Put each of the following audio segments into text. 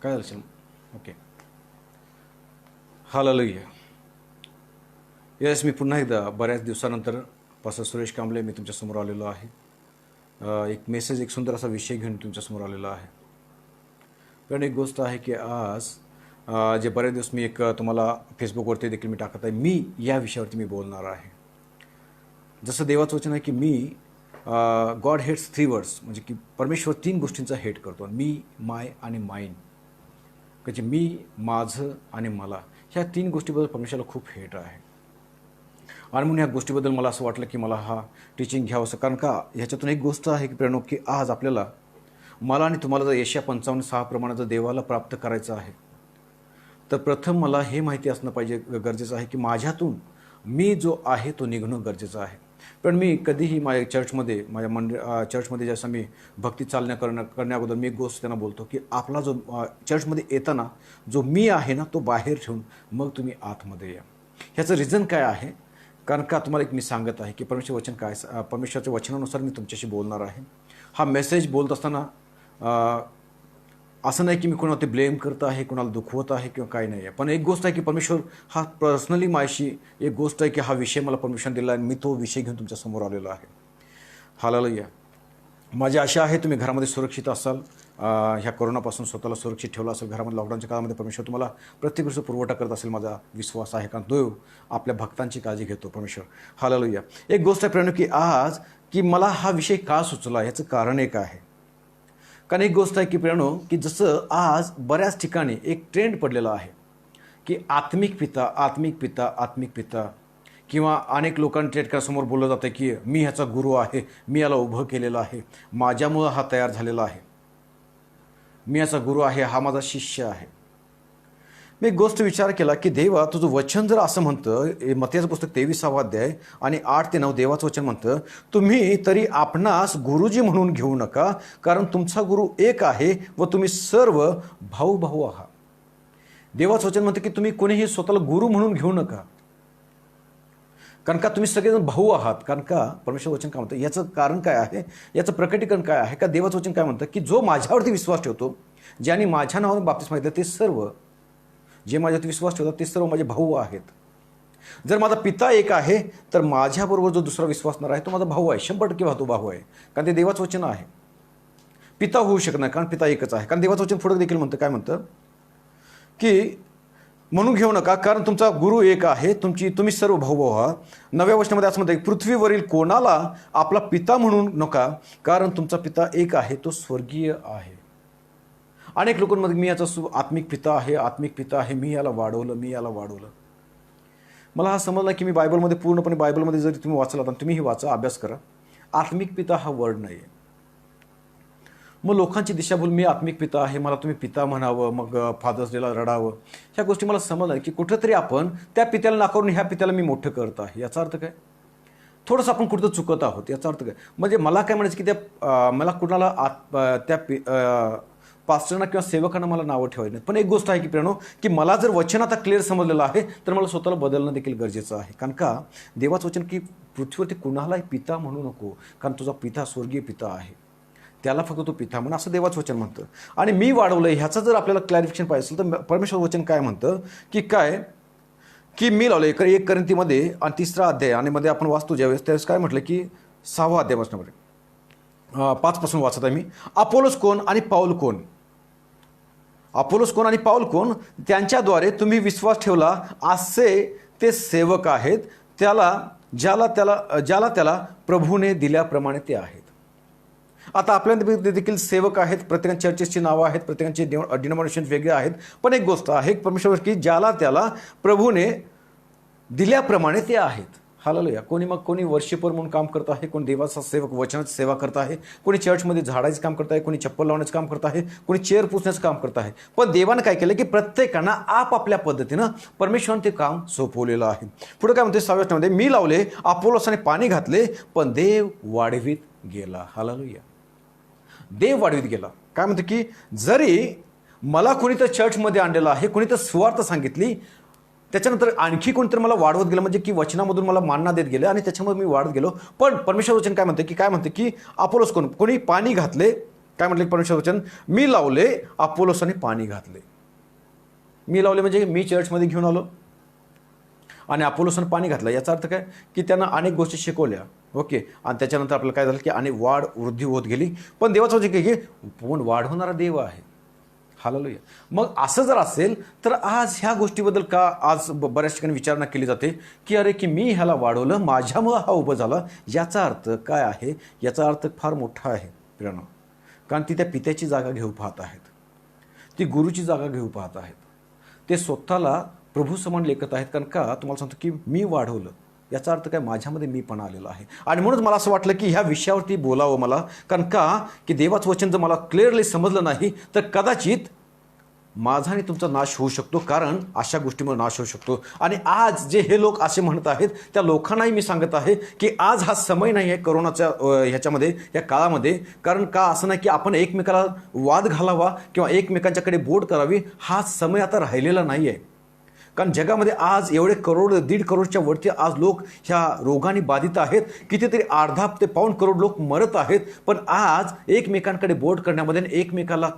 काय झालं असेल? ओके. हालेलुया. येस, मी पुन्हा एकदा बऱ्याच दिवसानंतर पास्टर सुरेश कांबळे मी तुमच्यासमोर आलेलो आहे. एक मेसेज, एक सुंदर असा विषय घेऊन तुमच्यासमोर आलेला आहे. पण एक गोष्ट आहे की आज जे बरेच दिवस मी एक तुम्हाला फेसबुकवरती देखील मी टाकत आहे, मी या विषयावरती मी बोलणार आहे. जसं देवाचं वचन आहे की मी गॉड हेट्स 3 वर्ड्स, म्हणजे की परमेश्वर 3 गोष्टींचा हेट करतो. मी, माय आणि माईन. म्हणजे मी, माझं आणि मला, ह्या 3 गोष्टीबद्दल परमेश्वराला खूप हेट आहे. आणि म्हणून ह्या गोष्टीबद्दल मला असं वाटलं की मला हा टीचिंग घ्यावं असं. कारण का ह्याच्यातून एक गोष्ट आहे की प्रेरणो, की आज आपल्याला, मला आणि तुम्हाला जर यशया 55:6 प्रमाणे जर देवाला प्राप्त करायचं आहे, तर प्रथम मला हे माहिती असणं पाहिजे, गरजेचं आहे की माझ्यातून मी जो आहे तो निघणं गरजेचं आहे. पण मी कधीही माझ्या चर्चमध्ये, माझ्या चर्चमध्ये जसं मी भक्ती करण्याअगोदर मी एक गोष्ट त्यांना बोलतो की आपला जो चर्चमध्ये येताना जो मी आहे ना, तो बाहेर ठेवून मग तुम्ही आतमध्ये या. ह्याचं रिझन काय आहे? कारण का तुम्हाला एक मी सांगत आहे की परमेश्वर वचन काय, परमेश्वराच्या वचनानुसार मी तुमच्याशी बोलणार आहे. हा मेसेज बोलत असताना असं नाही की मी कोणावरती ब्लेम करत आहे, कोणाला दुखवत आहे किंवा काही नाही आहे. पण एक गोष्ट आहे की परमेश्वर हा पर्सनली माझ्याशी एक गोष्ट आहे की हा विषय मला परमेश्वर दिला आणि मी तो विषय घेऊन तुमच्यासमोर आलेलो आहे. हालेलुया. माझी आशा आहे तुम्ही घरामध्ये सुरक्षित असाल, ह्या कोरोनापासून स्वतःला सुरक्षित ठेवलं असेल. घरामध्ये लॉकडाऊनच्या काळामध्ये परमेश्वर तुम्हाला प्रत्येक गोष्ट पुरवठा करत असेल, माझा विश्वास आहे. कारण तो आपल्या भक्तांची काळजी घेतो परमेश्वर. हालेलुया. एक गोष्ट आहे प्रेरणा की आज की मला हा विषय का सुचला, याचं कारण एक आहे. कारण एक गोष्ट आहे की प्रेरणो, की जसं आज बऱ्याच ठिकाणी एक ट्रेंड पडलेला आहे की आत्मिक पिता, आत्मिक पिता, आत्मिक पिता, किंवा अनेक लोकांच्या समोर बोललं जातं की मी ह्याचा गुरु आहे, मी याला उभं केलेलं आहे, माझ्यामुळं हा तयार झालेला आहे, मी याचा गुरु आहे, हा माझा शिष्य आहे. मी एक गोष्ट विचार केला की देवा, तुझं वचन जर असं म्हणतं, मत्तीचं पुस्तक 23वा अध्याय आणि 8 ते 9 देवाचं वचन म्हणतं, तुम्ही तरी आपणास गुरुजी म्हणून घेऊ नका, कारण तुमचा गुरु एक आहे व तुम्ही सर्व भाऊ भाऊ आहात. देवाचं वचन म्हणतं की तुम्ही कोणीही स्वतःला गुरु म्हणून घेऊ नका, कारण का तुम्ही सगळेजण भाऊ आहात. कारण का परमेश्वर वचन काय म्हणतं, याचं कारण काय आहे, याचं प्रकटीकरण काय आहे? का देवाचं वचन काय म्हणतं की जो माझ्यावरती विश्वास ठेवतो, ज्यांनी माझ्या नावाने बाप्तिस्मा घेतलं, ते सर्व, जे माझ्यावरती विश्वास ठेवतात ते सर्व माझे भाऊ आहेत. जर माझा पिता एक आहे तर माझ्याबरोबर जो दुसरा विश्वासणार आहे तो माझा भाऊ आहे. 100% तो भाऊ आहे, कारण ते देवाचं वचन आहे. पिता होऊ शकत नाही, कारण पिता एकच आहे. कारण देवाचं वचन पुढे देखील म्हणतं, काय म्हणतं की म्हणून घेऊ नका, कारण तुमचा गुरु एक आहे, तुम्ही सर्व भाऊ भाऊ आहात. 9व्या वचनामध्ये असं म्हणतं, पृथ्वीवरील कोणाला आपला पिता म्हणू नका, कारण तुमचा पिता एक आहे, तो स्वर्गीय आहे. अनेक लोकांमध्ये मी याचा आत्मिक पिता आहे, आत्मिक पिता आहे, मी याला वाढवलं, मी याला वाढवलं. मला हा समजला की मी बायबलमध्ये, पूर्णपणे बायबलमध्ये जरी तुम्ही वाचला तर तुम्हीही वाचा, अभ्यास करा, आत्मिक पिता हा वर्ड नाही आहे. मग लोकांची दिशाभूल, मी आत्मिक पिता आहे, मला तुम्ही पिता म्हणावं, मग फादर्स डेला रडावं, ह्या गोष्टी मला समजलं की कुठंतरी आपण त्या पित्याला नाकारून ह्या पित्याला मी मोठं करत आहे. याचा अर्थ काय? थोडंसं आपण कुठं चुकत आहोत. याचा अर्थ काय? म्हणजे मला काय म्हणायचं की त्या मला कुणाला त्या पास्टरना किंवा सेवकांना मला नावं ठेवायचं नाही. पण एक गोष्ट आहे की प्रेरणो, की मला जर वचन आता क्लिअर समजलेलं आहे तर मला स्वतःला बदलणं देखील गरजेचं आहे. कारण का देवाचं वचन की पृथ्वीवरती कुणालाही पिता म्हणू नको, कारण तुझा पिता स्वर्गीय पिता आहे, त्याला फक्त तो पिता म्हणून, असं देवाचं वचन म्हणतं. आणि मी वाढवलं, ह्याचं जर आपल्याला क्लॅरिफिकेशन पाहिजे असेल तर परमेश्वर वचन काय म्हणतं की काय, की मी लावलं 1 कोरिंथीमध्ये आणि 3रा अध्याय आणि मध्ये आपण वाचतो ज्यावेळेस, त्यावेळेस काय म्हटलं की 6वा अध्याय वाचण्यामध्ये 5 पासून वाचत आहे मी. अपोलोस कोण आणि पाऊल कोण? अपोलोस कोण आणि पाऊल कोण? त्यांच्याद्वारे तुम्ही विश्वास ठेवला असे ते सेवक आहेत, ज्याला त्याला प्रभूने दिल्याप्रमाणे ते आहेत. आता आपल्याला देखील सेवक आहेत, प्रत्येकाच्या चर्चेसची नावं आहेत, प्रत्येकाचे डिनॉमिनेशन वेगळे आहेत. पण एक गोष्ट आहे परमेश्वर की ज्याला त्याला प्रभूने दिल्याप्रमाणे ते आहेत. हालेलुया. कोणी वर्शिपर म्हणून काम करत आहे, कोणी देवाचा सेवक वचनाची सेवा करत आहे, कोणी चर्चमध्ये झाडायचं काम करत आहे, कोणी चप्पल लावण्याचं काम करत आहे, कोणी चेअर पुसण्याचं काम करत आहे. पण देवानं काय केलं की प्रत्येकांना आपापल्या पद्धतीनं परमेश्वरानं ते काम सोपवलेलं आहे. पुढे काय म्हणते 6व्या वचनामध्ये, मी लावले, अपोलोसाने पाणी घातले, पण देव वाढवीत गेला. हालेलुया. देव वाढवीत गेला. काय म्हणते की जरी मला कोणी तर चर्चमध्ये आणलेलं आहे, कोणी तर सुवार्थ सांगितली, त्याच्यानंतर आणखी कोणतरी मला वाढवत गेलं, म्हणजे की वचनामधून मला मानना देत गेले आणि त्याच्यामध्ये मी वाढत गेलो. पण परमेश्वर वचन काय म्हणते की अपोलोस कोणी पाणी घातले, काय म्हटलं परमेश्वर वचन, मी लावले अपोलोसाने पाणी घातले. मी लावले म्हणजे मी चर्चमध्ये घेऊन आलो आणि अपोलोसाने पाणी घातलं. याचा अर्थ काय की त्यांना अनेक गोष्टी शिकवल्या. ओके. आणि त्याच्यानंतर आपल्याला काय झालं की आणि वाढ वृद्धी होत गेली. पण देवाचं म्हणजे की पण वाढवणारा देव आहे. हालेलुया. मग असं जर असेल तर आज ह्या गोष्टीबद्दल का आज बऱ्याच ठिकाणी विचारणा केली जाते की अरे की मी ह्याला वाढवलं, माझ्यामुळं हा उभं झाला. याचा अर्थ काय आहे? याचा अर्थ फार मोठा आहे प्रियानो. कारण ती त्या पित्याची जागा घेऊ पाहत आहेत, ती गुरुची जागा घेऊ पाहत आहेत, ते स्वतःला प्रभू समान लेखत आहेत. कारण का तुम्हाला सांगतो की मी वाढवलं, याचा अर्थ काय माझ्यामध्ये मी पण आलेला आहे. आणि म्हणूनच मला असं वाटलं की ह्या विषयावरती बोलावं मला. कारण का की देवाचं वचन जर मला क्लिअरली समजलं नाही तर कदाचित माझा आणि तुमचा नाश होऊ शकतो. कारण अशा गोष्टीमुळे नाश होऊ शकतो. आणि आज जे हे लोक असे म्हणत आहेत त्या लोकांनाही मी सांगत आहे की आज हा समय नाही आहे करोनाच्या ह्याच्यामध्ये, या काळामध्ये. कारण का असं नाही की आपण एकमेकाला वाद घालावा किंवा एकमेकांच्याकडे बोट करावी, हा समय आता राहिलेला नाही आहे. कारण जगामध्ये आज एवढे करोड 1.5 करोडच्या वरती आज लोक ह्या रोगाने बाधित आहेत. कितीतरी अर्धा ते पाऊण करोड लोक मरत आहेत. पण आज एकमेकांकडे बोट करण्यामध्ये आणि एकमेकाला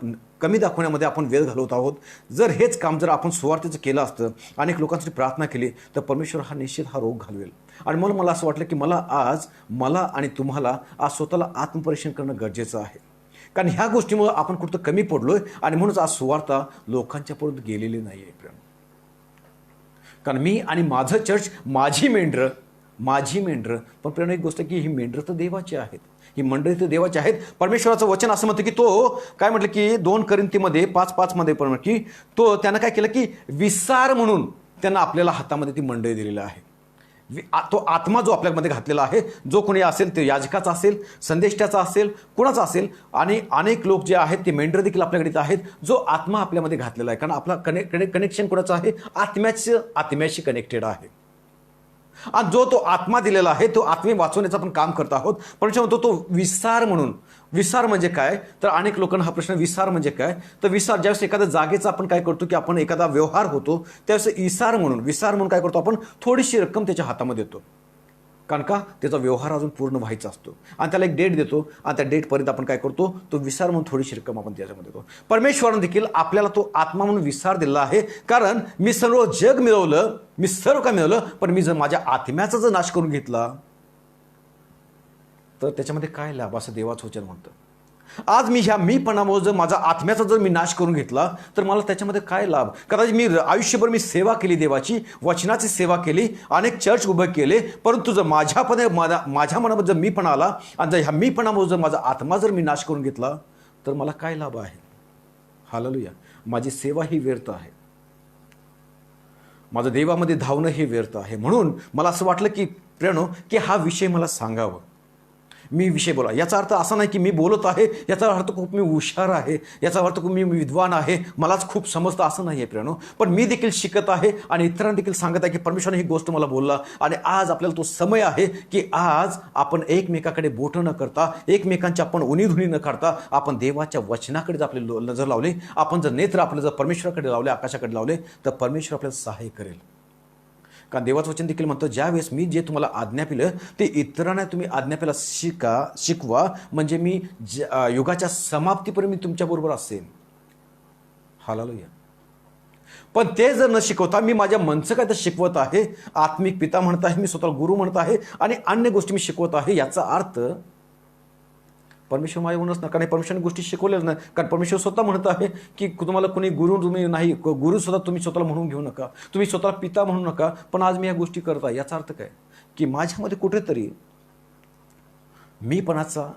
कमी दाखवण्यामध्ये आपण वेळ घालवत आहोत. जर हेच काम जर आपण सुवार्थीचं केलं असतं, अनेक लोकांसाठी प्रार्थना केली, तर परमेश्वर हा निश्चित हा रोग घालवेल. आणि म्हणून मला असं वाटलं की मला आणि तुम्हाला आज स्वतःला आत्मपरीक्षण करणं गरजेचं आहे. कारण ह्या गोष्टीमुळे आपण कुठं कमी पडलोय आणि म्हणूनच आज सुवार्ता लोकांच्यापर्यंत गेलेली नाही आहे. कारण मी आणि माझं चर्च, माझी मेंढरं. पण प्रेरणा एक गोष्ट की ही मेंढरं तर देवाची आहेत, ही मंडळी तर देवाची आहेत. परमेश्वराचं वचन असं म्हणतं की तो काय म्हटलं की 2 कोरिंथीमध्ये 5:5 पण की तो त्यांना काय केलं की विसार म्हणून त्यांना आपल्याला हातामध्ये ती मंडळी दिलेली आहे. तो आत्मा जो आपल्यामध्ये घातलेला आहे, जो कोणी असेल ते याजकाचा असेल, संदेष्टाचा असेल, कुणाचा असेल. आणि अनेक लोक जे आहेत ते मेंढर देखील आपल्याकडे आहेत, जो आत्मा आपल्यामध्ये घातलेला आहे. कारण आपला कनेक्शन कुणाचं आहे? आत्म्याशी कनेक्टेड आहे. आणि जो तो आत्मा दिलेला आहे तो आत्मे वाचवण्याचं आपण काम करत आहोत. पण म्हणतो तो विसार म्हणून. विसार म्हणजे काय? तर अनेक लोकांना हा प्रश्न, विसार म्हणजे काय? तर विसार ज्यावेळेस एखाद्या जागेचा आपण काय करतो की आपण एखादा व्यवहार होतो त्यावेळेस विसार म्हणून काय करतो आपण? थोडीशी रक्कम त्याच्या हातामध्ये देतो. कारण का त्याचा व्यवहार अजून पूर्ण व्हायचा असतो आणि त्याला एक डेट देतो आणि त्या डेटपर्यंत आपण काय करतो? तो विसार म्हणून थोडीशी रक्कम आपण त्याच्यामध्ये देतो. परमेश्वरानं देखील आपल्याला तो आत्मा म्हणून विसार दिला आहे. कारण मी सर्व जग मिळवलं, मी सर्व काय मिळवलं, पण मी जर माझ्या आत्म्याचा जर नाश करून घेतला तर त्याच्यामध्ये काय लाभ, असं देवाचं वचन म्हणतं. आज मी ह्या मीपणामुळे जर माझा आत्म्याचा जर मी नाश करून घेतला तर मला त्याच्यामध्ये काय लाभ? कदाचित मी आयुष्यभर मी सेवा केली, देवाची वचनाची सेवा केली, अनेक चर्च उभे केले, परंतु जर माझ्या मनामध्ये जर मीपणा आला आणि जर ह्या मीपणामुळे जर माझा आत्मा जर मी नाश करून घेतला तर मला काय लाभ आहे? हालेलुया. माझी सेवा ही व्यर्थ आहे, माझं देवामध्ये धावणं हे व्यर्थ आहे. म्हणून मला असं वाटलं की प्रेरणो की हा विषय मला सांगावं, मी विषय बोला. याचा अर्थ असा नाही की मी बोलत आहे, याचा अर्थ खूप मी हुशार आहे, याचा अर्थ खूप मी विद्वान आहे, मलाच खूप समजतं, असं नाही आहे प्रेरणो. पण मी देखील शिकत आहे आणि इतरांना देखील सांगत आहे की परमेश्वराने ही गोष्ट मला बोलला. आणि आज आपल्याला तो समय आहे की आज आपण एकमेकाकडे बोटं न करता, एकमेकांच्या आपण उणीधुणी न काढता, आपण देवाच्या वचनाकडेच आपले नजर लावले, आपण जर नेत्र आपले जर परमेश्वराकडे लावले, आकाशाकडे लावले, तर परमेश्वर आपल्याला सहाय्य करेल. कारण देवाचं वचन देखील म्हणतं ज्यावेळेस मी जे तुम्हाला आज्ञा पिलं ते इतरांना तुम्ही आज्ञा पिला शिकवा, म्हणजे मी युगाच्या समाप्तीपर्यंत मी तुमच्याबरोबर असेल. हालेलुया. पण ते जर न शिकवता मी माझ्या मनचं काय तर शिकवत आहे, आत्मिक पिता म्हणत आहे, मी स्वतःला गुरु म्हणत आहे आणि अन्य गोष्टी मी शिकवत आहे, याचा अर्थ परमेश्वर माझ्या म्हणूनच नका नाही, परमेश्वराने गोष्टी शिकवलेल्या नाही. कारण परमेश्वर स्वतः म्हणत आहे की तुम्हाला कोणी गुरु तुम्ही नाही, गुरु स्वतः तुम्ही स्वतःला म्हणून घेऊ नका, तुम्ही स्वतःला पिता म्हणू नका. पण आज मी या गोष्टी करत आहे, याचा अर्थ काय की माझ्यामध्ये कुठेतरी मीपणाचा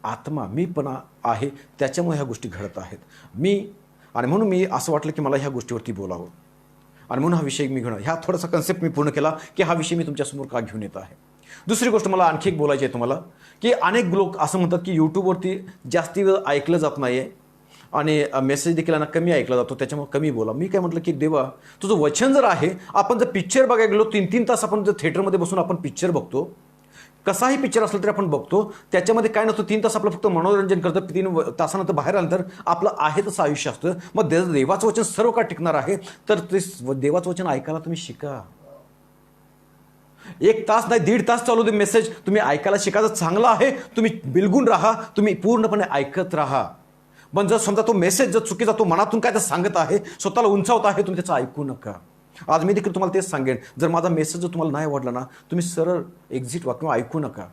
आत्मा, मीपणा आहे, त्याच्यामुळे ह्या गोष्टी घडत आहेत. आणि म्हणून मी असं वाटलं की मला ह्या गोष्टीवरती बोलावं आणि म्हणून हा विषय मी घेऊन ह्या थोडासा कन्सेप्ट मी पूर्ण केला की हा विषय मी तुमच्यासमोर का घेऊन येत आहे. दुसरी गोष्ट मला आणखी एक बोलायची आहे तुम्हाला की अनेक लोक असं म्हणतात की यूट्यूबवरती जास्ती वेळ ऐकलं जात नाही आहे आणि मेसेज देखील कमी ऐकला जातो, त्याच्यामुळे कमी बोला. मी काय म्हटलं की देवा तुझं वचन जर आहे, आपण जर पिक्चर बघायला गेलो 3-3 तास आपण जर थिएटरमध्ये बसून आपण पिक्चर बघतो, कसाही पिक्चर असलं तरी आपण बघतो, त्याच्यामध्ये काय नसतं, 3 तास आपलं फक्त मनोरंजन करतं, 3 तासानंतर बाहेर आल्यानंतर आपलं आहे तसं आयुष्य असतं. मग देवाचं वचन सर्व काळ टिकणार आहे तर ते देवाचं वचन ऐकायला तुम्ही शिका. 1 तास नाही 1.5 तास चालू दे मेसेज, तुम्ही ऐकायला शिकायचं चांगलं आहे, तुम्ही बिलगून राहा, तुम्ही पूर्णपणे ऐकत राहा. पण जर समजा तो मेसेज जर चुकीचा, तो मनातून काय तर सांगत आहे, स्वतःला उंचावत आहे, तुम्ही त्याचं ऐकू नका. आज मी देखील तुम्हाला तेच सांगेन, जर माझा मेसेज जर तुम्हाला नाही आवडला ना, तुम्ही सरळ एक्झिट व्हा किंवा ऐकू नका.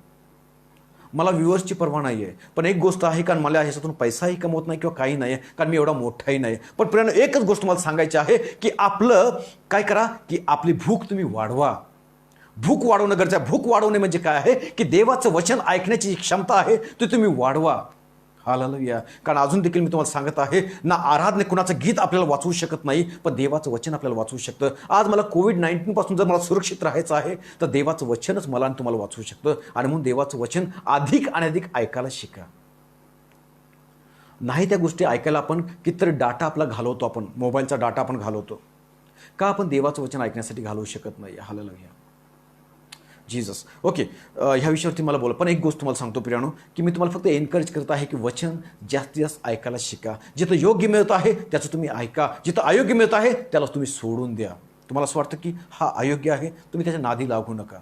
मला व्ह्युअर्सची पर्वा नाही आहे, पण एक गोष्ट आहे, कारण मला ह्याच्यातून पैसाही कमवत नाही किंवा काही नाही आहे, कारण मी एवढा मोठाही नाही. पण प्रियानो, एकच गोष्ट मला सांगायची आहे की आपलं काय करा, की आपली भूक तुम्ही वाढवा. भूक वाढवणं गरजेचं आहे. भूक वाढवणे म्हणजे काय आहे, की देवाचं वचन ऐकण्याची जी क्षमता आहे ती तुम्ही वाढवा. हालेलुया. कारण अजून देखील मी तुम्हाला सांगत आहे ना, आराधने कुणाचं गीत आपल्याला वाचवू शकत नाही, पण देवाचं वचन आपल्याला वाचवू शकतं. आज मला कोविड-19 पासून जर मला सुरक्षित राहायचं आहे, तर देवाचं वचनच मला आणि तुम्हाला वाचवू शकतं. आणि म्हणून देवाचं वचन अधिक आणि अधिक ऐकायला शिका. नाही त्या गोष्टी ऐकायला आपण कितीतरी डाटा आपला घालवतो, आपण मोबाईलचा डाटा आपण घालवतो. का आपण देवाचं वचन ऐकण्यासाठी घालवू शकत नाही? हालेलुया. जीसस. ओके, ह्या विषयावरती मला बोला. पण एक गोष्ट तुम्हाला सांगतो प्रियानो, की मी तुम्हाला फक्त एनकरेज करत आहे की वचन जास्तीत जास्त ऐकायला शिका. जिथं योग्य मिळत आहे त्याचं तुम्ही ऐका, जिथं अयोग्य मिळत आहे त्याला तुम्ही सोडून द्या. तुम्हाला असं वाटतं की हा अयोग्य आहे, तुम्ही त्याच्या नादी लागू नका.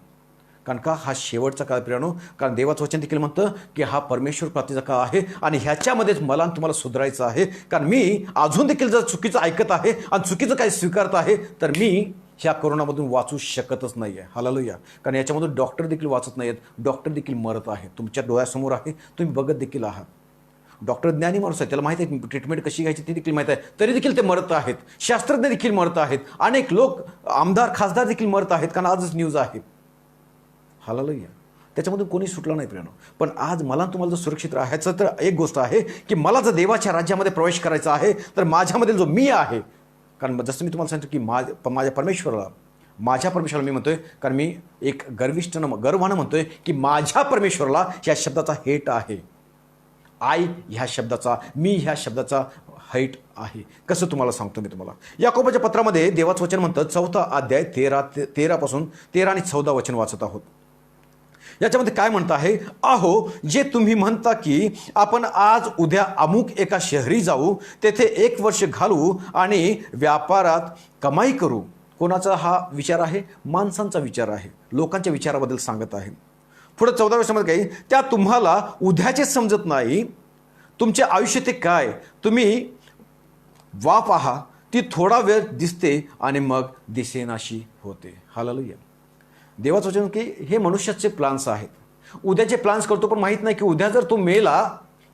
कारण का हा शेवटचा काळ प्रियानो, कारण देवाचं वचन देखील म्हणतं की हा परमेश्वर प्राप्तीचा काळ आहे आणि ह्याच्यामध्येच मला तुम्हाला सुधारायचं आहे. कारण मी अजून देखील जर चुकीचं ऐकत आहे आणि चुकीचं काही स्वीकारत आहे, तर मी ह्या कोरोनामधून वाचू शकतच नाही आहे. हालेलुया. कारण याच्यामधून डॉक्टर देखील वाचत नाही आहेत, डॉक्टर देखील मरत आहे. तुमच्या डोळ्यासमोर आहे, तुम्ही बघत देखील आहात. डॉक्टर ज्ञानी माणूस आहे, त्याला माहीत आहे ट्रीटमेंट कशी घ्यायची ती देखील माहीत आहे, तरी देखील ते मरत आहेत. शास्त्रज्ञ देखील मरत आहेत, अनेक लोक आमदार खासदार देखील मरत आहेत, कारण आजच न्यूज आहे. हालेलुया. त्याच्यामधून कोणी सुटला नाही प्रियानो. पण आज मला तुम्हाला जर सुरक्षित राहायचं, तर एक गोष्ट आहे की मला जर देवाच्या राज्यामध्ये प्रवेश करायचा आहे, तर माझ्यामधील जो मी आहे, कारण जसं मी तुम्हाला सांगतो की माझ्या परमेश्वराला मी म्हणतोय, कारण मी एक गर्वानं म्हणतोय की माझ्या परमेश्वराला ह्या शब्दाचा हेट आहे. आय ह्या शब्दाचा, मी ह्या शब्दाचा हेट आहे. कसं तुम्हाला सांगतो मी तुम्हाला. याकोबाच्या पत्रामध्ये देवाचं वचन म्हणतं, 4 अध्याय 13 आणि 14 वचन वाचत आहोत. याच्यामध्ये काय म्हणतं आहे, अहो जे तुम्ही म्हणता की आपण आज उद्या अमुक एका शहरी जाऊ, तेथे 1 वर्ष घालवू आणि व्यापारात कमाई करू. कोणाचा हा विचार आहे? माणसांचा विचार आहे, लोकांच्या विचाराबद्दल सांगत आहे. पुढे 14 वर्षामध्ये काही, त्या तुम्हाला उद्याचे समजत नाही, तुमचे आयुष्य ते काय, तुम्ही वाफ पहा, ती थोडा वेळ दिसते आणि मग दिसेनाशी होते. हालेलुया. देवाचं वचन की हे मनुष्याचे प्लान्स आहेत. उद्याचे प्लान्स करतो, पण माहीत नाही की उद्या जर तो मेला,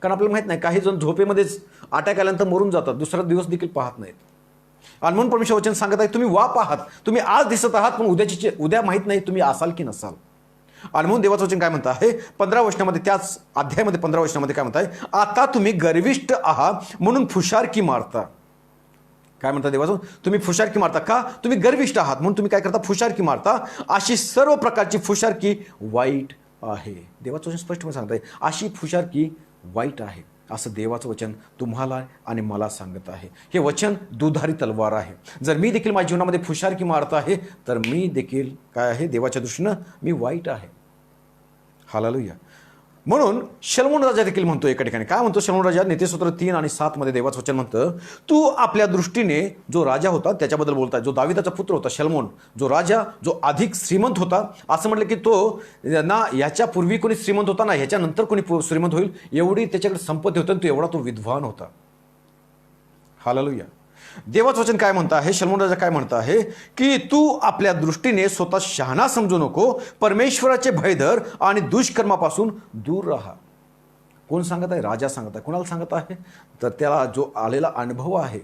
कारण आपल्याला माहीत नाही, काही जण झोपेमध्येच अटॅक आल्यानंतर मरून जातात, दुसरा दिवस देखील पाहत नाहीत. आणि म्हणून परमेश्वर वचन सांगत आहे, तुम्ही वाप आहात, तुम्ही आज दिसत आहात, पण उद्या माहीत नाही तुम्ही असाल की नसाल. आणि म्हणून देवाचं वचन काय म्हणतं आहे 15 वचनामध्ये, त्याच अध्यायामध्ये 15 वचनामध्ये काय म्हणत आहे, आता तुम्ही गर्विष्ठ आहात म्हणून फुशारकी मारता. काय म्हणता देवाचं, तुम्ही फुशारकी मारता का? तुम्ही गर्विष्ठ आहात म्हणून तुम्ही काय करता, फुशारकी मारता. अशी सर्व प्रकारची फुशारकी वाईट आहे. देवाचं वचन स्पष्टपणे सांगत आहे, अशी फुशारकी वाईट आहे, असं देवाचं वचन तुम्हाला आणि मला सांगत आहे. हे वचन दुधारी तलवार आहे. जर मी देखील माझ्या जीवनामध्ये फुशारकी मारत आहे, तर मी देखील काय आहे, देवाच्या दृष्टीनं मी वाईट आहे. हालेलुया. म्हणून शलोमोन राजा देखील म्हणतो एका ठिकाणी, काय म्हणतो शलोमोन राजा, नीतिसूत्र 3 आणि 7 मध्ये देवाचं वचन म्हणतं, तू आपल्या दृष्टीने, जो राजा होता त्याच्याबद्दल बोलताय, जो दाविदाचा पुत्र होता शलोमोन, जो राजा, जो अधिक श्रीमंत होता. असं म्हटलं की तो ना याच्यापूर्वी कोणी श्रीमंत होता, ना ह्याच्यानंतर कोणी श्रीमंत होईल, एवढी त्याच्याकडे संपत्ती होती, तो एवढा तो विद्वान होता. हालेलुया. देवाचं वचन काय म्हणतं आहे, शलोमोन राजा काय म्हणतं आहे, की तू आपल्या दृष्टीने स्वतः शहाणा समजू नको, परमेश्वराचे भय धर आणि दुष्कर्मापासून दूर राहा. कोण सांगत आहे? राजा सांगत आहे. कोणाला सांगत आहे? तर त्याला जो आलेला अनुभव आहे,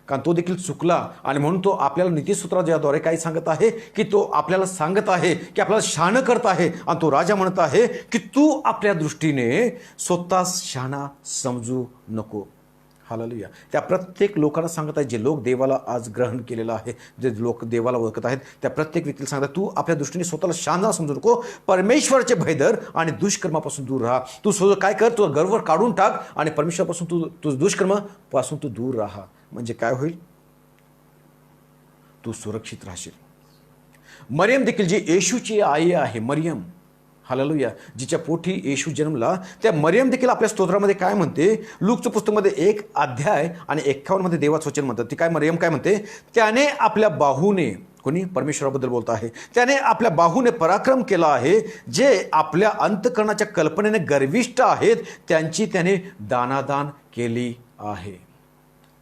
कारण तो देखील चुकला, आणि म्हणून तो आपल्याला नीतिसूत्राद्वारे काय सांगत आहे, की तो आपल्याला सांगत आहे की आपल्याला शहाणं करत आहे. आणि तो राजा म्हणत आहे की तू आपल्या दृष्टीने स्वतः शहाणा समजू नको. हालेलुया. त्या प्रत्येक लोकांना सांगत आहे, जे लोक देवाला आज ग्रहण केलेलं आहे, जे लोक देवाला ओळखत आहेत, त्या प्रत्येक व्यक्तीला सांगतात, तू आपल्या दृष्टीने स्वतःला शहाणा समजू नको, परमेश्वराचे भय धर आणि दुष्कर्मापासून दूर राहा. तू काय कर, तुझं गर्व काढून टाक आणि परमेश्वरापासून तू दुष्कर्मापासून तू दूर राहा. म्हणजे काय होईल, तू सुरक्षित राहशील. मरियम देखील, जी येशूची आई आहे, मरियम, हालेलुया. जिच्या पोटी येशू जन्मला त्या मरियम देखील आपल्या स्तोत्रामध्ये काय म्हणते, लूकच्या पुस्तकामध्ये 1 अध्याय आणि 51 मध्ये देवाचं वचन म्हणतात. ती काय मरियम काय म्हणते, त्याने आपल्या बाहूने, कोणी परमेश्वराबद्दल बोलत आहे, त्याने आपल्या बाहूने पराक्रम केला आहे. जे आपल्या अंतःकरणाच्या कल्पनेने गर्विष्ठ आहेत त्यांची त्याने दानादान केली आहे.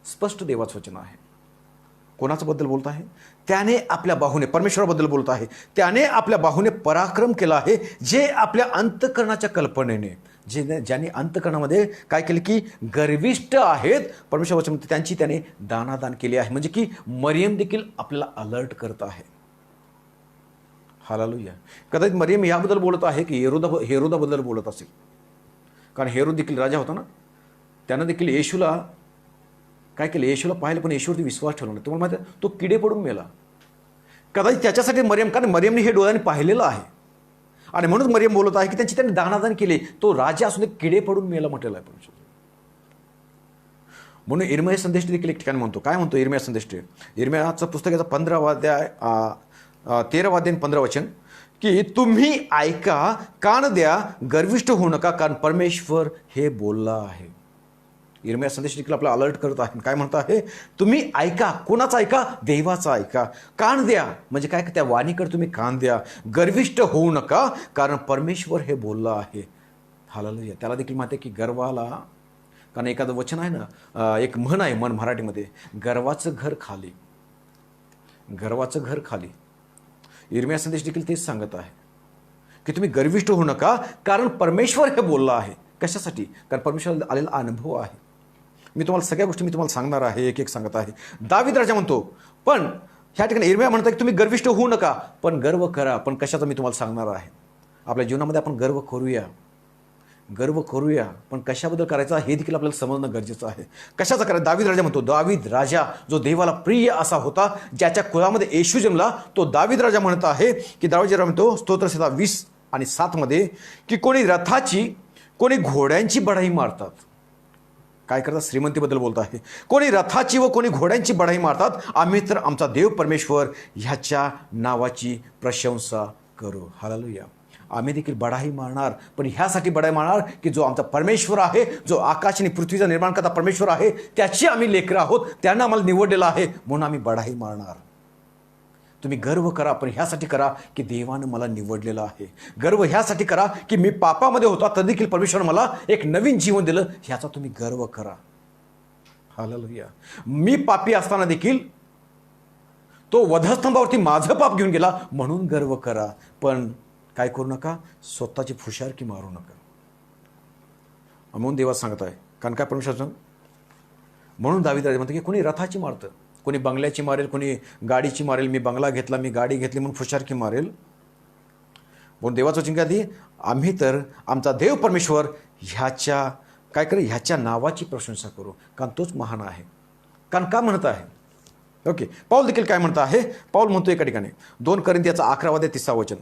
स्पष्ट देवाचं वचन आहे. कोणाचं बद्दल बोलत आहे? त्याने आपल्या बाहूने, परमेश्वराबद्दल बोलत आहे. त्याने आपल्या बाहूने पराक्रम केला आहे, जे आपल्या अंतःकरणाच्या कल्पनेने, ज्यांनी अंतःकरणामध्ये काय केले की गर्विष्ठ आहेत, परमेश्वर वचन त्यांची त्याने दानादान केली आहे. म्हणजे की मरियम देखील आपल्याला अलर्ट करत आहे. हालेलुया. कदाचित मरियम याबद्दल बोलत आहे की हेरोदाबद्दल बोलत असेल, कारण हेरोद देखील राजा होता ना. त्यानं देखील येशूला काय केलं, येशूला पाहिलं पण येशूवरती विश्वास ठेवला नाही. तुम्हाला माहिती आहे, तो किडे पडून मेला. कदाचित त्याच्यासाठी मरियम, कारण मरियमने हे डोळ्याने पाहिलेलं आहे आणि म्हणून मरियम बोलत आहे की त्यांची त्यांनी दानादान केले. तो राजा असून किडे पडून मेला म्हटलेला आहे. म्हणून इर्मिया संदेश देखील एक ठिकाणी म्हणतो. काय म्हणतो इर्मिया संदेश? इर्मियाचं पुस्तक याचा 15वा अध्याय 13वा अध्याय 15 वचन, की तुम्ही ऐका, कान द्या, गर्विष्ठ होऊ नका, कारण परमेश्वर हे बोलला आहे. इर्मिया संदेश देखील आपला अलर्ट करत आहे. काय म्हणत आहे? तुम्ही ऐका. कोणाचा ऐका? देवाचा ऐका. कान द्या, म्हणजे काय, त्या वाणीकडे तुम्ही कान द्या. गर्विष्ठ होऊ नका, कारण परमेश्वर हे बोलला आहे. हालेलुया. त्याला देखील माहिती आहे की गर्वाला, कारण एखादं वचन आहे ना, एक म्हण आहे, म्हण मराठीमध्ये, गर्वाचं घर खाली, गर्वाचं घर खाली. इर्मिया संदेश देखील तेच सांगत आहे की तुम्ही गर्विष्ठ होऊ नका, कारण परमेश्वर हे बोलला आहे. कशासाठी? कारण परमेश्वराला आलेला अनुभव आहे. मी तुम्हाला सगळ्या गोष्टी मी तुम्हाला सांगणार आहे, एक एक सांगत आहे. दावीद राजा म्हणतो, पण ह्या ठिकाणी इर्मिया म्हणतात की तुम्ही गर्विष्ठ होऊ नका, पण गर्व करा. पण कशाचा मी तुम्हाला सांगणार आहे. आपल्या जीवनामध्ये आपण गर्व करूया, गर्व करूया, पण कशाबद्दल करायचा हे देखील आपल्याला समजणं गरजेचं आहे. कशाचा करायचा? दावीद राजा म्हणतो, दावीद राजा जो देवाला प्रिय असा होता, ज्याच्या कुळामध्ये येशू जन्मला, तो दावीद राजा म्हणत आहे की दावीद राजा म्हणतो स्तोत्रसंहिता 20 आणि 7 मध्ये की कोणी रथाची, कोणी घोड्यांची बढाई मारतात. काय करतात? श्रीमंतीबद्दल बोलत आहे. कोणी रथाची व कोणी घोड्यांची बढाई मारतात, आम्ही तर आमचा देव परमेश्वर ह्याच्या नावाची प्रशंसा करू. हालेलुया. आम्ही देखील बढाई मारणार, पण ह्यासाठी बढाई मारणार की जो आमचा परमेश्वर आहे, जो आकाश आणि पृथ्वीचा निर्माण करता परमेश्वर आहे, त्याची आम्ही लेकरं आहोत. त्यांना आम्हाला निवडलेलं आहे, म्हणून आम्ही बढाई मारणार. तुम्ही गर्व करा, पण ह्यासाठी करा की देवानं मला निवडलेलं आहे. गर्व ह्यासाठी करा की मी पापामध्ये होता तर देखील परमेश्वरानं मला एक नवीन जीवन दिलं, ह्याचा तुम्ही गर्व करा. हालेलुया. मी पापी असताना देखील तो वधस्तंभावरती माझं पाप घेऊन गेला, म्हणून गर्व करा. पण काय करू नका, स्वतःची फुशारकी मारू नका. म्हणून देवा सांगत आहे, कारण काय परमेश्वर, म्हणून दावीद म्हणतो की कोणी रथाची मारतं, कोणी बंगल्याची मारेल, कोणी गाडीची मारेल. मी बंगला घेतला, मी गाडी घेतली म्हणून फुशारकी मारेल. म्हणून देवाचं वचन काय? आम्ही तर आमचा देव परमेश्वर ह्याच्या काय करू, ह्याच्या नावाची प्रशंसा करू, कारण तोच महान आहे. कारण का म्हणत आहे? ओके. पाऊल देखील काय म्हणत आहे? पाऊल म्हणतो एका ठिकाणी 2 कोरिंथियाचा 11वा अध्याय 30 वचन,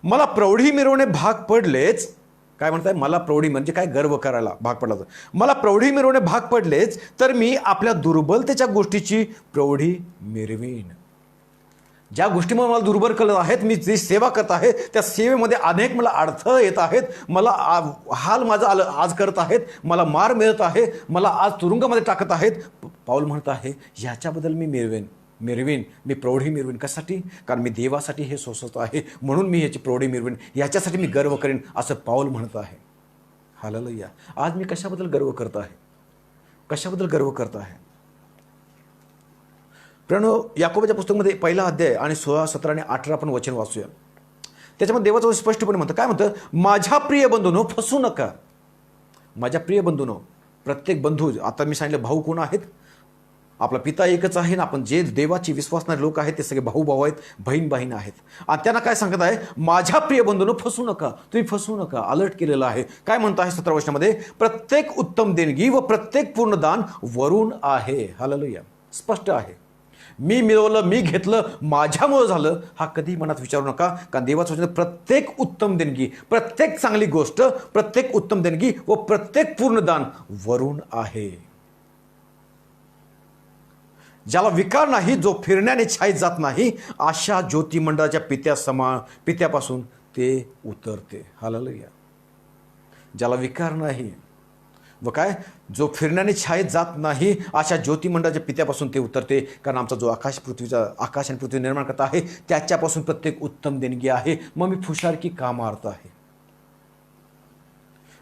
मला प्रौढी मिरवणे भाग पडलेच. काय म्हणताय? मला प्रौढी म्हणजे काय? गर्व करायला भाग पडला. मला प्रौढी मिरवणे भाग पडलेच, तर मी आपल्या दुर्बलतेच्या गोष्टीची प्रौढी मिरवीन. ज्या गोष्टीमुळे मला दुर्बल करत आहेत, मी जी सेवा करत आहे, त्या सेवेमध्ये अनेक मला अडथळे येत आहेत, मला हाल माझा आज करत आहेत, मला मार मिळत आहे, मला आज तुरुंगामध्ये टाकत आहेत. पाऊल म्हणत आहे ह्याच्याबद्दल मी मिरवीन, मी प्रौढी मिरवीन. कशासाठी? कारण मी देवासाठी हे सोसत आहे, म्हणून मी ह्याची प्रौढी मिरवीन, याच्यासाठी मी गर्व करेन, असं पाऊल म्हणत आहे. हालेलुया. आज मी कशाबद्दल गर्व करत आहे? कशाबद्दल गर्व करत आहे? प्रणव, याकोबाच्या पुस्तकामध्ये 1 अध्याय आणि 16, 17 आणि 18 आपण वचन वाचूया. त्याच्यामध्ये देवाचं स्पष्टपणे म्हणतं, काय म्हणतं? माझ्या प्रिय बंधूंनो, फसू नका. माझ्या प्रिय बंधूंनो, प्रत्येक बंधू, आता मी सांगितलं भाऊ कोण आहेत? आपला पिता एकच आहे ना. आपण जे देवाची विश्वासणारे लोक आहेत ते सगळे भाऊ आहेत, बहीण आहेत. आणि त्यांना काय सांगत आहे? माझ्या प्रिय बंधूंनो, फसू नका. तुम्ही फसू नका. अलर्ट केलेलं आहे. काय म्हणत आहे 17 वचनामध्ये? प्रत्येक उत्तम देणगी व प्रत्येक पूर्ण दान वरून आहे. हालेलुया. स्पष्ट आहे. मी मिळवलं, मी घेतलं, माझ्यामुळं झालं, हा कधी मनात विचारू नका. कारण देवाचं वचन प्रत्येक उत्तम देणगी, प्रत्येक चांगली गोष्ट, प्रत्येक उत्तम देणगी व प्रत्येक पूर्ण दान वरून आहे. ज्याला विकार नाही, जो फिरण्याने छाईत जात नाही, अशा ज्योतिमंडळाच्या पित्यापासून ते उतरते. हालेलुया. ज्याला विकार नाही व काय जो फिरण्याने छायेत जात नाही अशा ज्योतिमंडळाच्या पित्यापासून ते उतरते. कारण आमचा जो आकाश आणि पृथ्वी निर्माण करता आहे त्याच्यापासून प्रत्येक उत्तम देणगी आहे. मग मी फुशारकी का मारत आहे?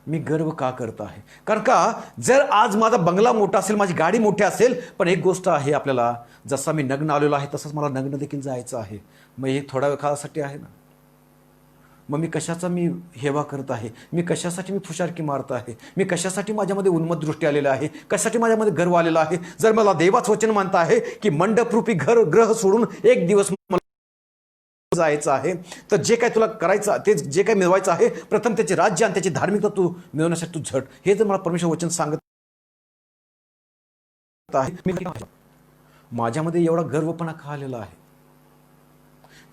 मी गर्व का करत आहे? कारण का जर आज माझा बंगला मोठा असेल, माझी गाडी मोठी असेल, पण एक गोष्ट आहे, आपल्याला जसा मी नग्न आलेलो आहे तसंच मला नग्न देखील जायचं आहे. मग हे थोड्या वेळ काळासाठी आहे ना. मग मी कशाचा हेवा करत आहे? मी कशासाठी फुशारकी मारत आहे? मी कशासाठी माझ्यामध्ये उन्मत्त दृष्टी आलेला आहे? कशासाठी माझ्यामध्ये गर्व आलेला आहे? जर मला देवाचं वचन मानता आहे की मंडपरूपी ग्रह सोडून एक दिवस मला जायचं आहे, तर जे काय तुला करायचं, ते जे काय मिळवायचं आहे, प्रथम त्याचे राज्य आणि त्याची धार्मिकता तू मिळवण्यासाठी तू झट. हे जर मला परमेश्वर वचन सांगत आहे, माझ्यामध्ये एवढा गर्वपणा का आलेला आहे?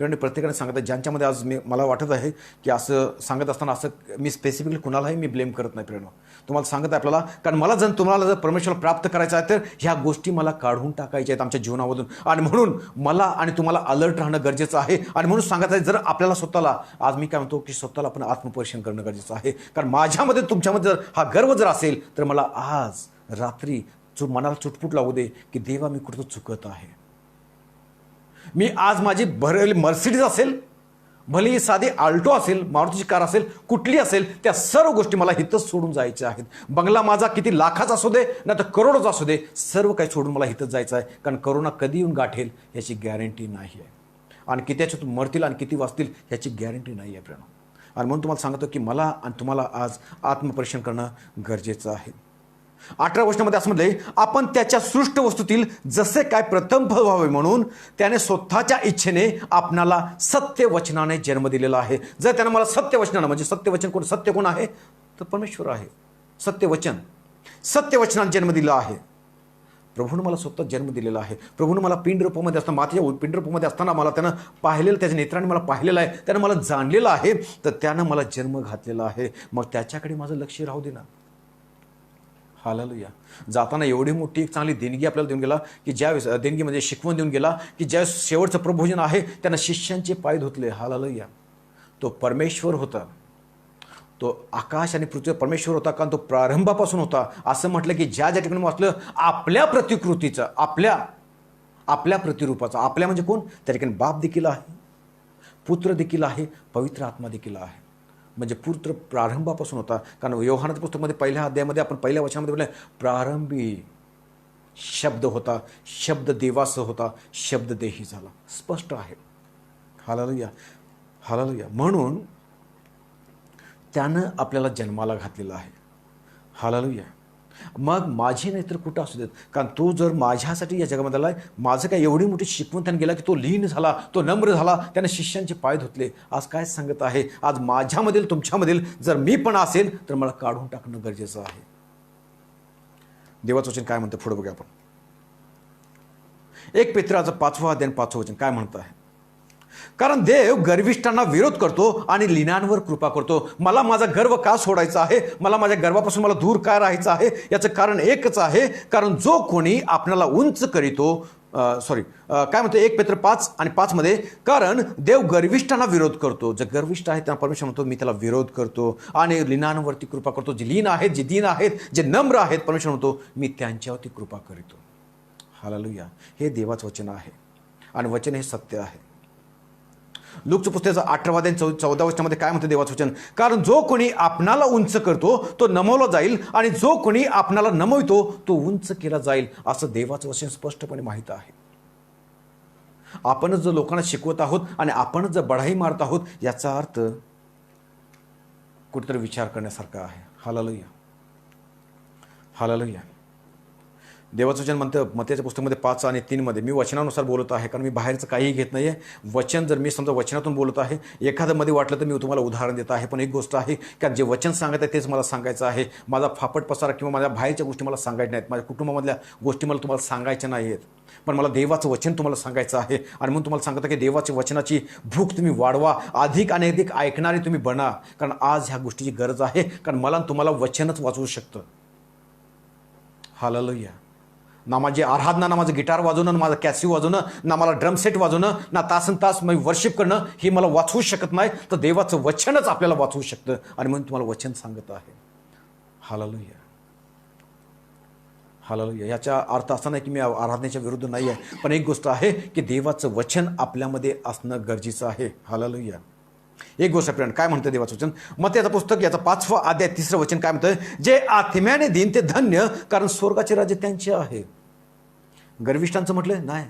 प्रत्येकाने सांगत आहे, ज्यांच्यामध्ये आज मला वाटत आहे की असं सांगत असताना असं मी स्पेसिफिकली कुणालाही मी ब्लेम करत नाही. प्रेरणा तुम्हाला सांगत आहे आपल्याला, कारण तुम्हाला जर परमेश्वराला प्राप्त करायचं आहे तर ह्या गोष्टी मला काढून टाकायच्या आहेत आमच्या जीवनामधून. आणि म्हणून मला आणि तुम्हाला अलर्ट राहणं गरजेचं आहे. आणि म्हणून सांगत आहे, जर आपल्याला स्वतःला, आज मी काय म्हणतो की स्वतःला आपण आत्मपरीक्षण करणं गरजेचं आहे. कारण माझ्यामध्ये तुमच्यामध्ये जर हा गर्व जर असेल तर मला आज रात्री मनाला चुटपुट लागू दे की देवा मी कुठं चुकत आहे. मी आज माझी भरलेली मर्सिडीज असेल, भले साधी आल्टो असेल, मारुतीची कार असेल, कुठली असेल, त्या सर्व गोष्टी मला हितच सोडून जायच्या आहेत. बंगला माझा किती लाखाचा असू दे ना तर करोडोचा असू दे, सर्व काही सोडून मला हितच जायचं आहे. कारण करोना कधी येऊन गाठेल याची गॅरंटी नाही आहे. आणि किती याच्यातून मरतील आणि किती वाचतील याची गॅरंटी नाही आहे प्रेरणा. आणि म्हणून तुम्हाला सांगतो की मला आणि तुम्हाला आज आत्मपरीक्षण करणं गरजेचं आहे. 18 वर्षामध्ये असं म्हटलंय, आपण त्याच्या सृष्ट वस्तूतील जसे काय प्रथम फळ व्हावे म्हणून त्याने स्वतःच्या इच्छेने आपणाला सत्य वचनाने जन्म दिलेला आहे. जर त्यानं मला सत्य वचनानं, म्हणजे सत्य वचन कोण, सत्य कोण आहे तर परमेश्वर आहे. सत्य वचनाने जन्म दिला आहे. प्रभूनं मला स्वतः जन्म दिलेला आहे. प्रभूनं मला पिंड रूपामध्ये असताना, मातेच्या पिंड रूपामध्ये असताना मला त्यानं पाहिलेलं, त्याच्या नेत्राने मला पाहिलेलं आहे, त्यानं मला जाणलेलं आहे, तर त्यानं मला जन्म घातलेला आहे. मग त्याच्याकडे माझं लक्ष राहू दे ना. हालेलुया. जाताना एवढी मोठी एक चांगली देणगी आपल्याला देऊन गेला की ज्यावेळेस देणगी म्हणजे शिकवण देऊन गेला की ज्यावेळेस शेवटचं प्रभोजन आहे त्यांना शिष्यांचे पाय धुतले. हालेलुया. तो परमेश्वर होता, तो आकाश आणि पृथ्वी परमेश्वर होता, कारण तो प्रारंभापासून होता. असं म्हटलं की ज्या ठिकाणी वाचलं, आपल्या प्रतिकृतीचं, आपल्या प्रतिरूपाचं, आपल्या म्हणजे कोण, त्या ठिकाणी बाप देखील आहे, पुत्र देखील आहे, पवित्र आत्मा देखील आहे. म्हणजे पुत्र प्रारंभापासून होता. कारण योहानाच्या पुस्तकामध्ये पहिल्या अध्यायामध्ये आपण पहिल्या वचनामध्ये बोलले, प्रारंभी शब्द होता, शब्द देवासह होता, शब्द देही झाला. स्पष्ट आहे. हालेलुया. हालेलुया. म्हणून त्यानं आपल्याला जन्माला घातलेला आहे. हालेलुया. मग माझी नाही तर कुठं असू देत, कारण तो जर माझ्यासाठी या जगामध्ये आला आहे, माझं काय एवढी मोठी शिकवण त्याने गेला की तो लीन झाला, तो नम्र झाला, त्याने शिष्यांचे पाय धुतले. आज काय सांगत आहे, आज माझ्यामधील तुमच्यामधील जर मी पण असेल तर मला काढून टाकणं गरजेचं आहे. देवाचं वचन काय म्हणतं पुढे बघूया आपण. 1 पेत्राचं 5 अध्याय 5 वचन काय म्हणत आहे, कारण देव गर्विष्ठांना विरोध करतो आणि लीनांवर कृपा करतो. मला माझा गर्व का सोडायचा आहे, मला माझ्या गर्वापासून मला दूर का राहायचं आहे, याचं कारण एकच आहे, कारण जो कोणी आपल्याला उंच करीतो, काय म्हणतो 1 पेत्र 5 आणि 5 मध्ये, कारण देव गर्विष्ठांना विरोध करतो. जे गर्विष्ठ आहेत त्यांना परमेश्वर म्हणतो मी त्याला विरोध करतो, आणि लीनांवरती कृपा करतो. जे लीन आहेत, जे दीन आहेत, जे नम्र आहेत, परमेश्वर म्हणतो मी त्यांच्यावरती कृपा करीतो. हालेलुया. हे देवाचं वचन आहे आणि वचन हे सत्य आहे. लूकच्या पुस्तकाचं 18 अध्याय 14 वचनामध्ये काय म्हणते देवाचं वचन, कारण जो कोणी आपणाला उंच करतो तो नमवला जाईल, आणि जो कोणी आपणाला नमवितो तो उंच केला जाईल, असं देवाचं वचन स्पष्टपणे माहीत आहे. आपणच जर लोकांना शिकवत आहोत आणि आपणच जर बढाई मारत आहोत, याचा अर्थ कुठेतरी विचार करण्यासारखा आहे. हालेलुया. हालेलुया. देवाचं वचन म्हणतं मत्तीच्या पुस्तकामध्ये 5 आणि 3 मध्ये, मी वचनानुसार बोलत आहे, कारण मी बाहेरचं काहीही घेत नाही आहे. वचन जर मी समजा वचनातून बोलत आहे, एखादं मध्ये वाटलं तर मी तुम्हाला उदाहरण देत आहे, पण एक गोष्ट आहे की जे वचन सांगत आहे तेच मला सांगायचं आहे. माझा फापट पसारा किंवा माझ्या बाहेरच्या गोष्टी मला सांगायच्या नाहीत, माझ्या कुटुंबामधल्या गोष्टी मला तुम्हाला सांगायच्या नाही आहेत, पण मला देवाचं वचन तुम्हाला सांगायचं आहे. आणि म्हणून तुम्हाला सांगतं की देवाच्या वचनाची भूक तुम्ही वाढवा, अधिक आणि अधिक ऐकणारे तुम्ही बना, कारण आज ह्या गोष्टीची गरज आहे. कारण मला तुम्हाला वचनच वाचवू शकतं. हालेलुया. ना माझी आराधना, ना माझं गिटार वाजवणं, ना माझं कॅसिओ वाजवणं, ना मला ड्रम सेट वाजवणं, ना तासन तास मी वर्शिप करणं हे मला वाचवू शकत नाही. तर देवाचं वचनच आपल्याला वाचवू शकतं. आणि म्हणून तुम्हाला वचन सांगत आहे. Hallelujah, hallelujah. याचा अर्थ असा नाही की मी आराधनेच्या विरुद्ध नाही आहे, पण एक गोष्ट आहे की देवाचं वचन आपल्यामध्ये असणं गरजेचं आहे. हालेलुया. एक गोष्ट फ्रेंड, काय म्हणतं देवाचं वचन? मत्तेचं पुस्तक याचा 5वा अध्याय 3रं वचन काय म्हणतं? जे आत्म्याने देईन ते धन्य, कारण स्वर्गाचे राज्य त्यांचे आहे. गर्विष्ठांचं म्हटलं नाही.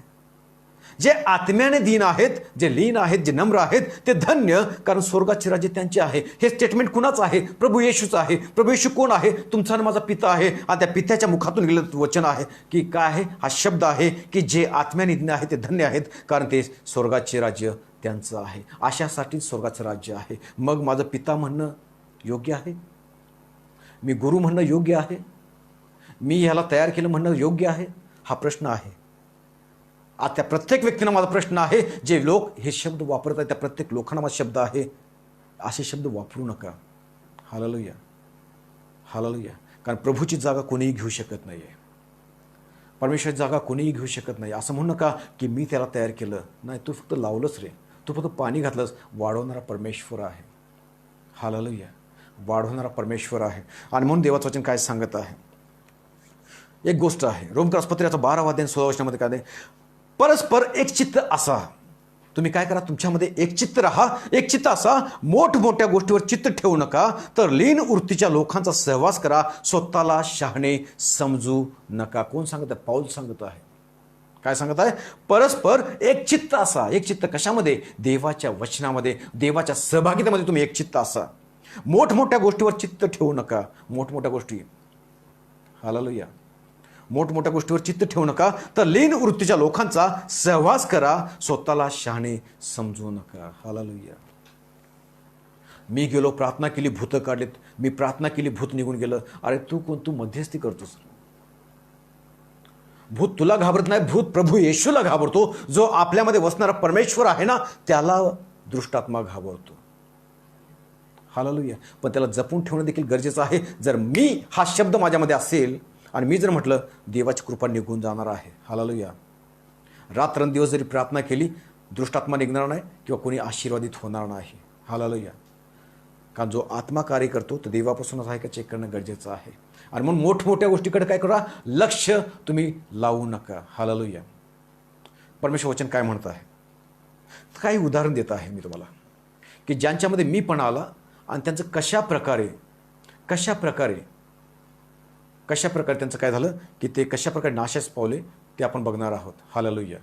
जे आत्म्याने दीन आहेत, जे लीन आहेत, जे नम्र आहेत, ते धन्य, कारण स्वर्गाचे राज्य त्यांचे आहे. हे स्टेटमेंट कुणाचं आहे? प्रभू येशूचं आहे. प्रभू येशू कोण आहे? तुमचा आणि माझा पिता आहे. आणि त्या पित्याच्या मुखातून गेलेलं वचन आहे की काय आहे? हा शब्द आहे की जे आत्म्याने दीन आहेत ते धन्य आहेत, कारण ते स्वर्गाचे राज्य त्यांचं आहे. अशासाठी स्वर्गाचं राज्य आहे. मग माझं पिता म्हणणं योग्य आहे? मी गुरु म्हणणं योग्य आहे? मी ह्याला तयार केलं म्हणणं योग्य आहे? हा प्रश्न आहे. आता त्या प्रत्येक व्यक्तींना माझा प्रश्न आहे, जे लोक हे शब्द वापरत आहेत त्या प्रत्येक लोकांना माझा शब्द आहे, असे शब्द वापरू नका. Hallelujah, hallelujah. कारण प्रभूची जागा कोणीही घेऊ शकत नाही आहे. परमेश्वराची जागा कोणीही घेऊ शकत नाही. असं म्हणू नका की मी त्याला तयार केलं. नाही, तू फक्त लावलंच रे, तू फक्त पाणी घातलंस. वाढवणारा परमेश्वर आहे. हालेलुया, वाढवणारा परमेश्वर आहे. आणि म्हणून देवाचं वचन काय सांगत आहे? एक गोष्ट आहे, रोमकरासपत्राचा 12वा अध्याय 16 वचनामध्ये काय आहे? परस्पर एक चित्त असा. तुम्ही काय करा? तुमच्यामध्ये एक चित्त राहा, एक चित्त असा. मोठमोठ्या गोष्टीवर चित्त ठेवू नका, तर लीन वृत्तीच्या लोकांचा सहवास करा. स्वतःला शहाणे समजू नका. कोण सांगत आहे? पाऊल सांगत आहे. काय सांगत आहे? परस्पर एक चित्त असा. एक चित्त कशामध्ये? देवाच्या वचनामध्ये, देवाच्या सहभागितेमध्ये तुम्ही एक चित्त असा. मोठमोठ्या गोष्टीवर चित्त ठेवू नका. मोठमोठ्या गोष्टी, हालेलुया, मोठमोठ्या गोष्टीवर चित्त ठेवू नका, तर लीन वृत्तीच्या लोकांचा सहवास करा. स्वतःला शहाणे समजू नका. हालेलुया. मी गेलो, प्रार्थना केली, भूत काढलीत. मी प्रार्थना केली, भूत निघून गेलं. अरे तू कोण? तू मध्यस्थी करतोस. भूत तुला घाबरत नाही, भूत प्रभू येशूला घाबरतो. जो आपल्यामध्ये वसणारा परमेश्वर आहे ना, त्याला दृष्टात्मा घाबरतो. हालेलुया. पण त्याला जपून ठेवणं देखील गरजेचं आहे. जर मी हा शब्द माझ्यामध्ये असेल आणि मी जर म्हटलं, देवाची कृपा निघून जाणार आहे. हालेलुया. रात्रंदिवस जरी प्रार्थना केली, दृष्टात्मा निघणार नाही किंवा कोणी आशीर्वादित होणार नाही. हालेलुया. कारण जो आत्मा कार्य करतो तो देवापासूनच आहे का चेक करणं गरजेचं आहे. आणि म्हणून मोठमोठ्या गोष्टीकडे काय करा? लक्ष तुम्ही लावू नका. हालेलुया. परमेश्वर वचन काय म्हणत आहे? काही उदाहरण देत आहे मी तुम्हाला की ज्यांच्यामध्ये मी पण आला आणि त्यांचं कशा प्रकारे त्यांचं काय झालं की ते कशा प्रकारे नाशास पावले ते आपण बघणार आहोत. हालेलुया.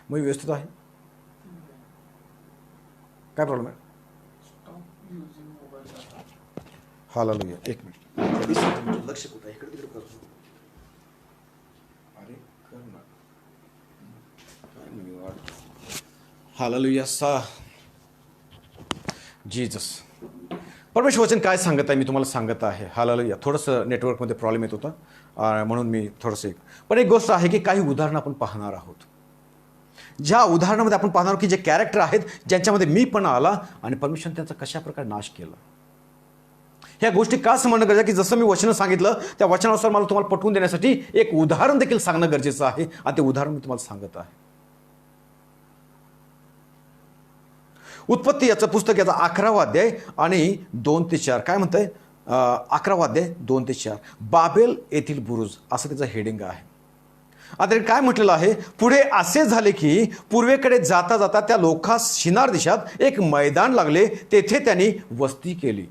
मग व्यवस्थित आहे? काय प्रॉब्लेम आहे? हालेलुया. एक मिनिट, लक्ष कुठं? इकडे तिकडे करतो. अरे कर ना. हालेलुया. जीसस. परमेश्वर वचन काय सांगत आहे मी तुम्हाला सांगत आहे. हालेलुया. थोडंसं नेटवर्कमध्ये प्रॉब्लेम येत होता, म्हणून मी थोडंसं पण एक गोष्ट आहे की काही उदाहरणं आपण पाहणार आहोत. ज्या उदाहरणामध्ये आपण पाहणार की जे कॅरेक्टर आहेत ज्यांच्यामध्ये मी पण आला आणि परमेश्वर त्यांचा कशा प्रकारे नाश केला. ह्या गोष्टी का समजणं गरजेचं की जसं मी वचन सांगितलं त्या वचनानुसार मला तुम्हाला पटवून देण्यासाठी एक उदाहरण देखील सांगणं गरजेचं आहे. आणि ते उदाहरण मी तुम्हाला सांगत आहे. उत्पत्ती याचं पुस्तक याचा 11वा अध्याय आणि 2 ते 4 काय म्हणतंय? 11वा अध्याय 2 ते 4 बाबेल येथील बुरुज असं त्याचं हेडिंग आहे. आता काय म्हटलेलं आहे? पुढे असे झाले की पूर्वेकडे जाता जाता त्या लोकांस शिनार देशात एक मैदान लागले, तेथे त्यांनी वस्ती केली.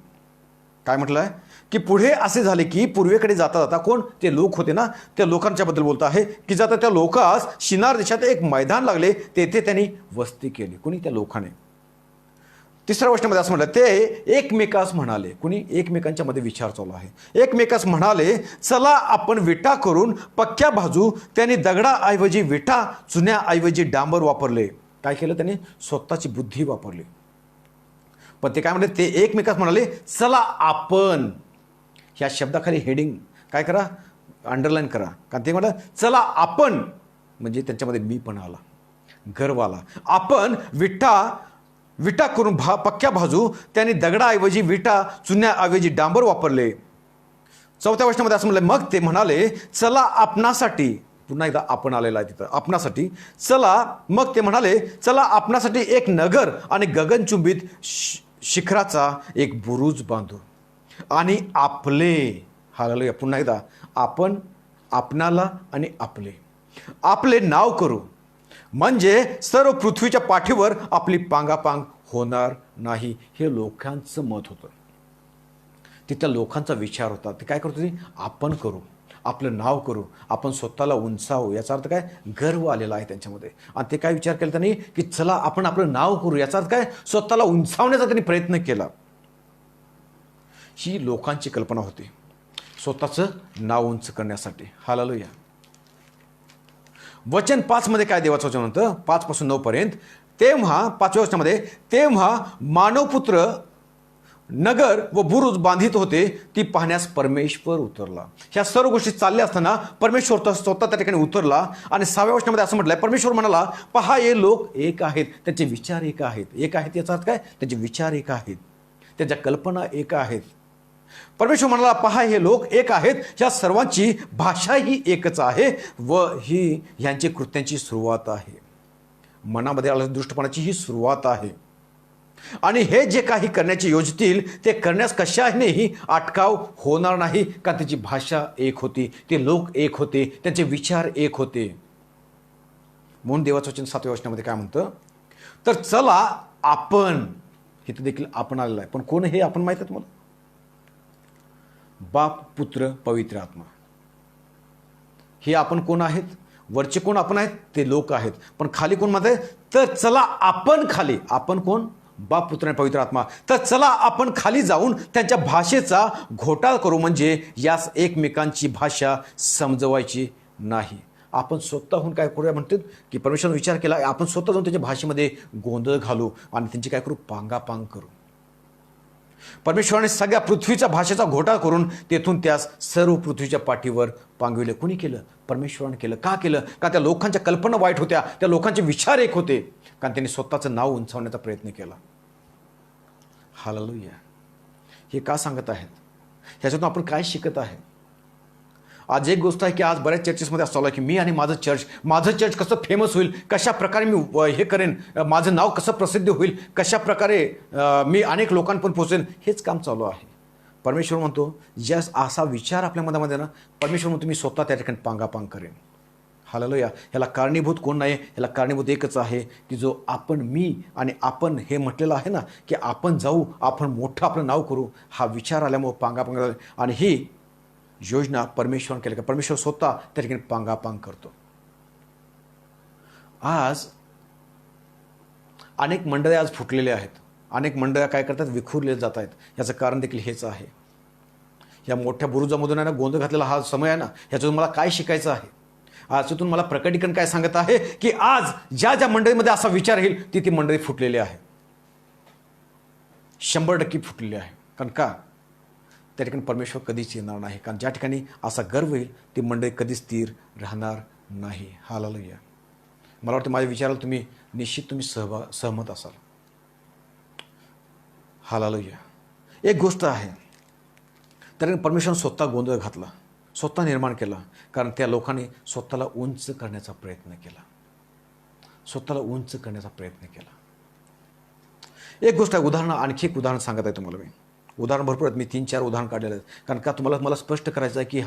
काय म्हटलं आहे की पुढे असे झाले की पूर्वेकडे जाता जाता कोण? ते लोक होते ना, त्या लोकांच्याबद्दल बोलत आहे की जाता त्या लोकांस शिनार देशात एक मैदान लागले, तेथे त्यांनी वस्ती केली. कोणी? त्या लोकांनी. 3ऱ्या वर्षामध्ये असं म्हटलं, ते एकमेकास म्हणाले. कुणी? एकमेकांच्या मध्ये विचार चालू आहे. एकमेकास म्हणाले, चला आपण विटा करून पक्क्या बाजू. त्यांनी दगडाऐवजी विटा, चुन्याऐवजी डांबर वापरले. काय केलं त्यांनी? स्वतःची बुद्धी वापरली. पण ते काय म्हणले? ते एकमेकास म्हणाले, चला आपण. ह्या शब्दाखाली हेडिंग काय करा? अंडरलाईन करा. कारण ते म्हणलं चला आपण, म्हणजे त्यांच्यामध्ये मी पण आला, गर्व आला. आपण विटा करून पक्क्या बाजू. त्यांनी दगडाऐवजी विटा, चुन्याऐवजी डांबर वापरले. 4व्या वचनामध्ये असं म्हणलं, मग ते म्हणाले चला आपणासाठी, पुन्हा एकदा आपण आलेला आहे तिथं, आपणासाठी चला, मग ते म्हणाले चला आपणासाठी एक नगर आणि गगनचुंबित शिखराचा एक बुरुज बांधू आणि आपले, हालेलुया, पुन्हा एकदा आपण, आपणाला आणि आपले नाव करू, म्हणजे सर्व पृथ्वीच्या पाठीवर आपली पांगापांग होणार नाही. हे लोकांचं मत होतं, तिथल्या लोकांचा विचार होता. ते काय करत होते, आपण करू, आपलं नाव करू, आपण स्वतःला उंचावू. याचा अर्थ काय, गर्व आलेला आहे त्यांच्यामध्ये. आणि ते काय विचार केला त्यांनी, की चला आपण आपलं नाव करू. याचा अर्थ काय, स्वतःला उंचावण्याचा त्यांनी प्रयत्न केला. ही लोकांची कल्पना होती, स्वतःचं नाव उंच करण्यासाठी. हालेलुया. वचन 5 मध्ये काय देवाचं वचन म्हणतं, 5 पासून 9 पर्यंत, तेव्हा 5व्या वचनामध्ये, तेव्हा मानवपुत्र नगर व बुरुज बांधित होते, ती पाहण्यास परमेश्वर उतरला. ह्या सर्व गोष्टी चालल्या असताना परमेश्वर स्वतः त्या ठिकाणी उतरला. आणि 6व्या वचनामध्ये असं म्हटलंय, परमेश्वर म्हणाला, पहा हे लोक एक आहेत, त्यांचे विचार एक आहेत. एक आहेत याचा अर्थ काय, त्यांचे विचार एक आहेत, त्यांच्या कल्पना एक आहेत. परमेश्वर म्हणाला, पहा हे लोक एक आहेत, ह्या सर्वांची भाषा ही एकच आहे व ही ह्यांची कृत्यांची सुरुवात आहे. मनामध्ये आलेल्या दुष्टपणाची ही सुरुवात आहे. आणि हे जे काही करण्याची योजतील ते करण्यास कशानेही अटकाव होणार नाही, कारण त्याची भाषा एक होती, ते लोक एक होते, त्यांचे विचार एक होते. म्हणून देवाचं वचन 7व्या वचनामध्ये काय म्हणतं, तर चला आपण, इथे देखील आपण आलेलं आहे. पण कोण हे आपण माहित आहे तुम्हाला, बाप, पुत्र, पवित्र आत्मा. हे आपण कोण आहेत, वरचे कोण आपण आहेत, ते लोक आहेत. पण खाली कोण म्हणत आहे, तर चला आपण खाली, आपण कोण, बाप, पुत्र आणि पवित्र आत्मा. तर चला आपण खाली जाऊन त्यांच्या भाषेचा घोटाळा करू, म्हणजे यास एकमेकांची भाषा समजवायची नाही. आपण स्वतःहून काय करूया म्हणतात, की परमेश्वराने विचार केला, आपण स्वतः जाऊन त्यांच्या भाषेमध्ये गोंधळ घालू आणि त्यांची काय करू, पांगापांग करू. परमेश्वराने सगळ्या पृथ्वीच्या भाषेचा घोटाळा करून तेथून त्यास सर्व पृथ्वीच्या पाठीवर पांगविले. कुणी केलं, परमेश्वराने केलं. का केलं, का त्या लोकांच्या कल्पना वाईट होत्या, त्या लोकांचे विचार एक होते, कारण त्यांनी स्वतःचं नाव उंचावण्याचा प्रयत्न केला. हालेलुया. हे का सांगत आहेत, ह्याच्यातून आपण काय शिकत आहे. आज एक गोष्ट आहे की आज बऱ्याच चर्चेसमध्ये असं चालू आहे की मी आणि माझं चर्च कसं फेमस होईल, कशा प्रकारे मी हे करेन, माझं नाव कसं प्रसिद्ध होईल, कशा प्रकारे मी अनेक लोकांपर्यंत पोहोचेन, हेच काम चालू आहे. परमेश्वर म्हणतो, ज्या असा विचार आपल्या मनामध्ये ना, परमेश्वर म्हणतो मी स्वतः त्या ठिकाणी पांगापांग करेन. हालेलुया. ह्याला कारणीभूत कोण नाही, ह्याला कारणीभूत एकच आहे, की जो आपण, मी आणि आपण हे म्हटलेलं आहे ना, की आपण जाऊ, आपण मोठं आपलं नाव करू, हा विचार आल्यामुळे पांगापांग झाला. आणि ही योजना परमेश्वराने केली का, परमेश्वर स्वतः त्या ठिकाणी पांगापांग करतो. आज अनेक मंडळी आज फुटलेले आहेत, अनेक मंडळ्या काय करतात, विखुरले जात आहेत. याचं कारण देखील हेच आहे. या मोठ्या बुरुजामधून आहे ना गोंधळ घातलेला हा समय आहे ना, ह्याच्यातून मला काय शिकायचं आहे, याच्यातून मला प्रकटीकरण काय सांगत आहे, की आज ज्या ज्या मंडळीमध्ये असा विचार येईल ती मंडळी फुटलेली आहे, 100% फुटलेली आहे. कारण का, त्या ठिकाणी परमेश्वर कधीच येणार नाही. कारण ज्या ठिकाणी असा गर्व येईल ती मंडळी कधीच स्थिर राहणार नाही. हालेलुया. मला वाटतं माझ्या विचाराला तुम्ही निश्चित सहमत असाल. हालेलुया. एक गोष्ट आहे, तर परमेश्वराने स्वतः गोंधळ घातला, स्वतः निर्माण केला, कारण त्या लोकांनी स्वतःला उंच करण्याचा प्रयत्न केला, स्वतःला उंच करण्याचा प्रयत्न केला. एक गोष्ट आहे, आणखी एक उदाहरण सांगत आहे तुम्हाला मी. उदाहरण भरपूर आहेत, मी 3-4 उदाहरण काढलेलं आहेत. कारण का मला स्पष्ट करायचं आहे की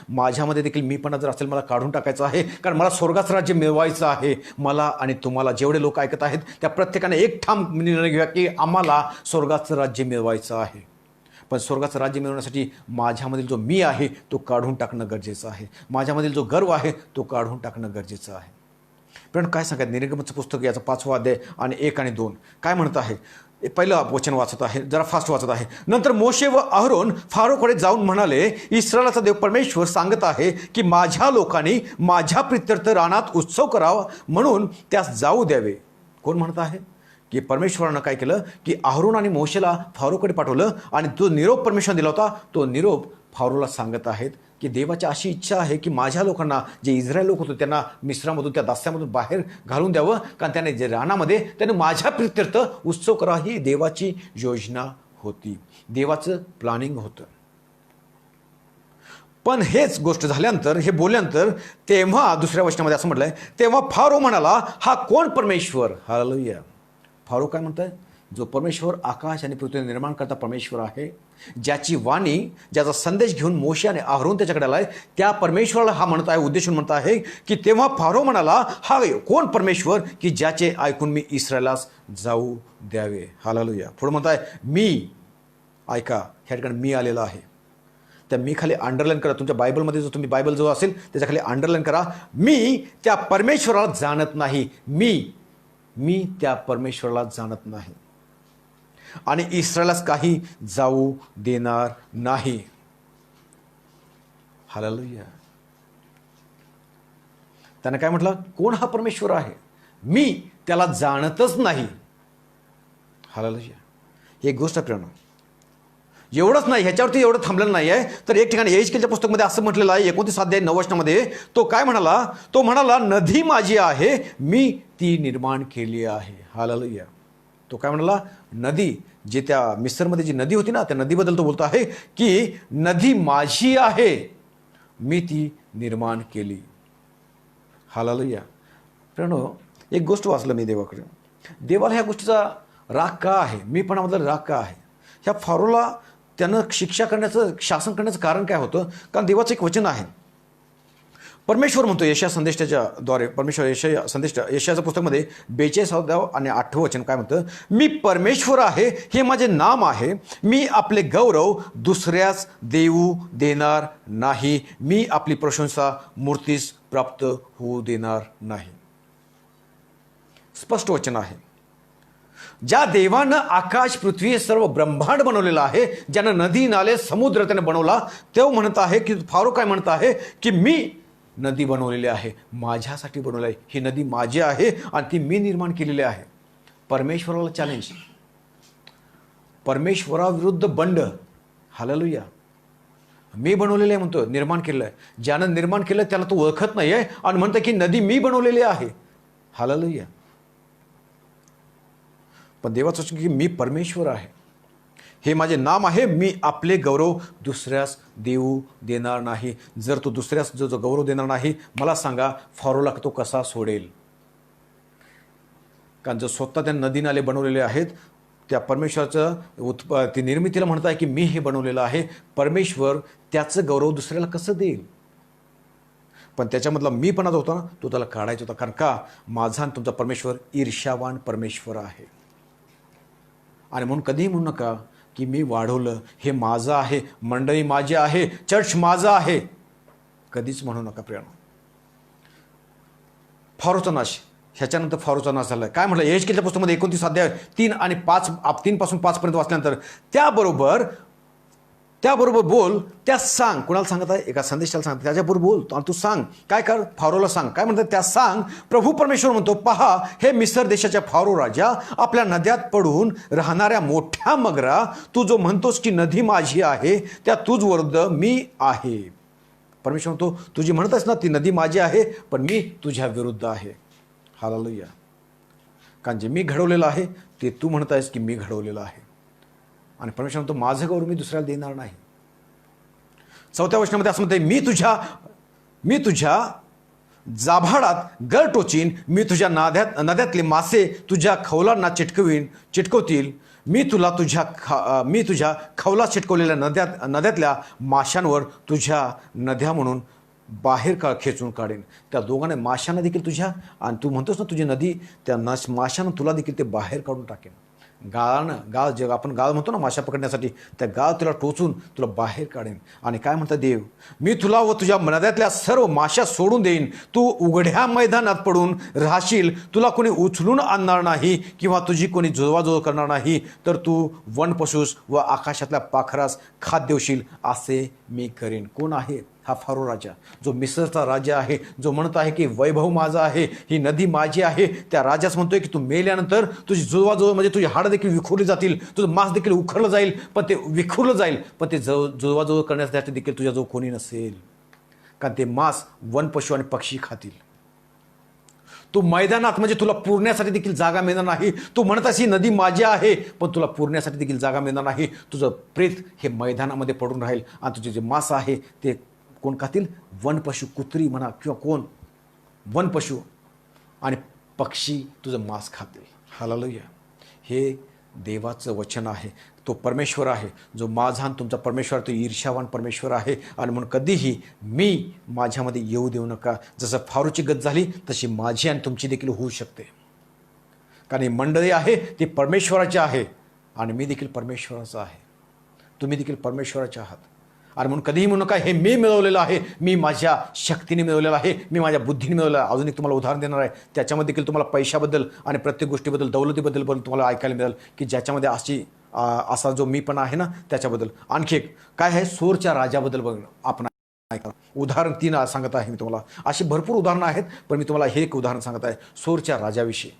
माझ्यामध्ये देखील मीपणा जर असेल मला काढून टाकायचं आहे, कारण मला स्वर्गाचं राज्य मिळवायचं आहे. मला आणि तुम्हाला, जेवढे लोक ऐकत आहेत त्या प्रत्येकाने एक ठाम निर्णय घेऊया की आम्हाला स्वर्गाचं राज्य मिळवायचं आहे. पण स्वर्गाचं राज्य मिळवण्यासाठी माझ्यामधील जो मी आहे तो काढून टाकणं गरजेचं आहे, माझ्यामधील जो गर्व आहे तो काढून टाकणं गरजेचं आहे. पण काय सांगत, निर्गमनाचं पुस्तक याचा 5वा अध्याय आणि 1 आणि 2 काय म्हणत आहे. पहिलं वचन वाचत आहे, जरा फास्ट वाचत आहे. नंतर मोशे व अहरोन फारोकडे जाऊन म्हणाले, इस्रायलाचा देव परमेश्वर सांगत आहे की माझ्या लोकांनी माझ्या प्रित्यर्थ रानात उत्सव करावा म्हणून त्यास जाऊ द्यावे. कोण म्हणत आहे, की परमेश्वरानं काय केलं की अहरोन आणि मोशेला फारोकडे पाठवलं आणि जो निरोप परमेश्वराने दिला होता तो निरोप फारोला सांगत आहेत की देवाची अशी इच्छा आहे की माझ्या लोकांना, जे इस्रायल लोक होते त्यांना मिस्रामधून, त्या दास्यामधून बाहेर घालून द्यावं, कारण त्याने जे रानामध्ये त्याने माझ्या प्रित्यर्थ उत्सव करा, ही देवाची योजना होती, देवाचं प्लॅनिंग होतं. पण हेच गोष्ट झाल्यानंतर, हे बोलल्यानंतर, तेव्हा दुसऱ्या वचनामध्ये असं म्हटलंय, तेव्हा फारो म्हणाला, हा कोण परमेश्वर? हालेलुया. फारो काय म्हणताय? जो परमेश्वर आकाश आणि पृथ्वी निर्माण करता परमेश्वर आहे, ज्याची वाणी, ज्याचा संदेश घेऊन मोशे आणि अहरोन त्याच्याकडे आलाय, त्या परमेश्वराला हा म्हणत आहे, उद्देशून म्हणत आहे की तेव्हा फारो म्हणाला, हा कोण परमेश्वर की ज्याचे ऐकून मी इस्रायलास जाऊ द्यावे. हालेलुया. पुढे म्हणताय, मी, ऐका, ह्या ठिकाणी मी आलेला आहे. त्या मी खाली अंडरलाईन करा. तुमच्या बायबलमध्ये जो तुम्ही बायबल जो असेल त्याच्या खाली अंडरलाईन करा, मी त्या परमेश्वराला जाणत नाही. मी त्या परमेश्वराला जाणत नाही आणि इस्रायलास काही जाऊ देणार नाही. हालेलुया. त्यानं काय म्हटलं? कोण हा परमेश्वर आहे? मी त्याला जाणतच नाही. हालेलुया. एक गोष्ट प्रेरणा, एवढंच नाही, ह्याच्यावरती एवढं थांबलेलं नाही आहे, तर एक ठिकाणी यहेजकेलच्या पुस्तकामध्ये असं म्हटलेलं आहे, 29 अध्याय 9 वचनामध्ये तो काय म्हणाला? तो म्हणाला, नदी माझी आहे, मी ती निर्माण केली आहे. हालेलुया. तो काय म्हणाला? नदी, जे त्या मिस्रमध्ये जी नदी होती ना, त्या नदीबद्दल तो बोलतो आहे की नदी माझी आहे, मी ती निर्माण केली. हालेलुया. प्रेरणो, एक गोष्ट वाचलं मी देवाकडे, देवाला ह्या गोष्टीचा राग का आहे, मीपणाबद्दल राग का आहे? ह्या फारोला त्यानं शिक्षा करण्याचं, शासन करण्याचं कारण काय होतं? कारण देवाचं एक वचन आहे. परमेश्वर म्हणतो यशया संदेशाच्या द्वारे, परमेश्वर यशयाच्या पुस्तकामध्ये 42 आणि 8 वचन काय म्हणतं? मी परमेश्वर आहे, हे माझे नाम आहे, मी आपले गौरव दुसऱ्याच देऊ देणार नाही, मी आपली प्रशंसा मूर्तीस प्राप्त होऊ देणार नाही. स्पष्ट वचन आहे. ज्या देवानं आकाश, पृथ्वी, सर्व ब्रह्मांड बनवलेलं आहे, ज्यानं नदी, नाले, समुद्र त्याने बनवला, तो म्हणत आहे की फारो काय म्हणत आहे की मी नदी बनवलेली आहे, माझ्यासाठी बनवली आहे, ही नदी माझी आहे आणि ती मी निर्माण केलेली आहे. परमेश्वराला चॅलेंज, परमेश्वराविरुद्ध बंड. हालेलुया. मी बनवलेलं आहे म्हणतो, निर्माण केलेलं आहे. ज्यानं निर्माण केलं त्याला तो ओळखत नाही आहे आणि म्हणतं की नदी मी बनवलेली आहे. हालेलुया. पण देवाचं की मी परमेश्वर आहे, हे माझे नाम आहे, मी आपले गौरव दुसऱ्यास देऊ देणार नाही. जर तो दुसऱ्यास जो गौरव देणार नाही, मला सांगा फारोला तो कसा सोडेल? कारण जर स्वतः त्या नदी नाले बनवलेले आहेत, त्या परमेश्वराचं ती निर्मितीला म्हणत आहे की मी हे बनवलेलं आहे, परमेश्वर त्याचं गौरव दुसऱ्याला कसं देईल? पण त्याच्यामधला मीपणा जो होता ना, तो त्याला काढायचा होता. कारण का? माझा आणि तुमचा परमेश्वर ईर्ष्यावान परमेश्वर आहे. आणि म्हणून कधीही म्हणू नका की मी वाढवलं, हे माझं आहे, मंडळी माझी आहे, चर्च माझं आहे. कधीच म्हणू नका प्रियानो. फारोचा नाश, ह्याच्यानंतर फारोचा नाश झाला. काय म्हटलं यहेजकेलच्या पुस्तकामध्ये 29 अध्याय 3 पासून 5 पर्यंत वाचल्यानंतर, त्याबरोबर बोल, त्या सांग. कुणाला सांगत आहे? एका संदेशाला सांगत, त्याच्याबरोबर बोल आणि तू सांग. काय कर? फारोला सांग. काय म्हणतात? त्या सांग, प्रभू परमेश्वर म्हणतो, पहा, हे मिस्र देशाच्या फारो राजा, आपल्या नद्यात पडून राहणाऱ्या मोठ्या मगरा, तू जो म्हणतोस की नदी माझी आहे, त्या तुझ विरुद्ध मी आहे. परमेश्वर म्हणतो, तुझी म्हणतस ना ती नदी माझी आहे, पण मी तुझ्या विरुद्ध आहे. हालेलुया. कारण जे मी घडवलेलं आहे ते तू म्हणत आहेस की मी घडवलेलं आहे. आणि परमेश्वर म्हणतो, माझं गौरव मी दुसऱ्याला देणार नाही. 4 वचनामध्ये असं म्हणते, मी तुझ्या जाभाडात गर टोचीन, मी तुझ्या नद्यातले मासे तुझ्या खवलांना चिटकवतील, मी तुझ्या खवला चिटकवलेल्या नद्यातल्या माशांवर तुझ्या नद्या म्हणून बाहेर खेचून काढेन. त्या दोघांना, माशांना देखील तुझ्या, आणि तू म्हणतोस ना तुझी नदी, त्या माशांना तुला देखील ते बाहेर काढून टाकेन. गाळ जे आपण गाळ म्हणतो ना माशा पकडण्यासाठी, त्या गाळ तुला टोचून तुला बाहेर काढेन. आणि काय म्हणतात देव? मी तुला व तुझ्या नद्यातल्या सर्व माशा सोडून देईन, तू उघड्या मैदानात पडून राहशील, तुला कोणी उचलून आणणार नाही किंवा तुझी कोणी जुळवाजुळव करणार नाही, तर तू वनपशूस व आकाशातल्या पाखरास खाद्य देशील, असे मी करेन. कोण आहे हा फारो राजा? जो मिस्रचा राजा आहे, जो म्हणत आहे की वैभव माझा आहे, ही नदी माझी आहे. त्या राजाच म्हणतोय की तू मेल्यानंतर तुझी जुळवाजुळव, म्हणजे तुझी हाडं देखील विखुरली जातील, तुझं मांस देखील उखरलं जाईल, पण ते विखुरलं जाईल, पण ते जुळवाजुळव करण्यासाठी देखील तुझ्याजवळ कोणी नसेल. कारण ते मांस वनपशू आणि पक्षी खातील. तू मैदानात, म्हणजे तुला पुरण्यासाठी देखील जागा मिळणार नाही. तू म्हणत अशी नदी माझी आहे, पण तुला पुरण्यासाठी देखील जागा मिळणार नाही. तुझं प्रेत हे मैदानामध्ये पडून राहील आणि तुझे जे मांस आहे ते कोण खातील? वनपशु, कुत्री म्हणा किंवा कोण वनपशु आणि पक्षी तुझं मांस खातील. हालेलुया. हे देवाचं वचन आहे. तो परमेश्वर आहे जो माझा आणि तुमचा परमेश्वर, तो ईर्ष्यावान परमेश्वर आहे. आणि म्हणून कधीही मी माझ्यामध्ये येऊ देऊ नका. जसं फारूची गत झाली तशी माझी आणि तुमची देखील होऊ शकते. कारण ही मंडळी आहे ती परमेश्वराची आहे आणि मी देखील परमेश्वराचा आहे. तुम्ही देखील परमेश्वराचे आहात. आणि म्हणून कधीही म्हणू नका हे मी मिळवलेलं आहे, मी माझ्या शक्तीने मिळवलेलं आहे, मी माझ्या बुद्धीने मिळवलेलं आहे. अजून एक तुम्हाला उदाहरण देणार आहे. त्याच्यामध्ये देखील तुम्हाला पैशाबद्दल आणि प्रत्येक गोष्टीबद्दल, दौलतीबद्दल तुम्हाला ऐकायला मिळेल की ज्याच्यामध्ये असा जो मी पण आहे ना त्याच्याबद्दल. आणखी एक काय आहे? सोरच्या राजाबद्दल आपण ऐका. उदाहरण 3 सांगत आहे मी तुम्हाला. अशी भरपूर उदाहरणं आहेत पण मी तुम्हाला हे एक उदाहरण सांगत आहे सोरच्या राजाविषयी.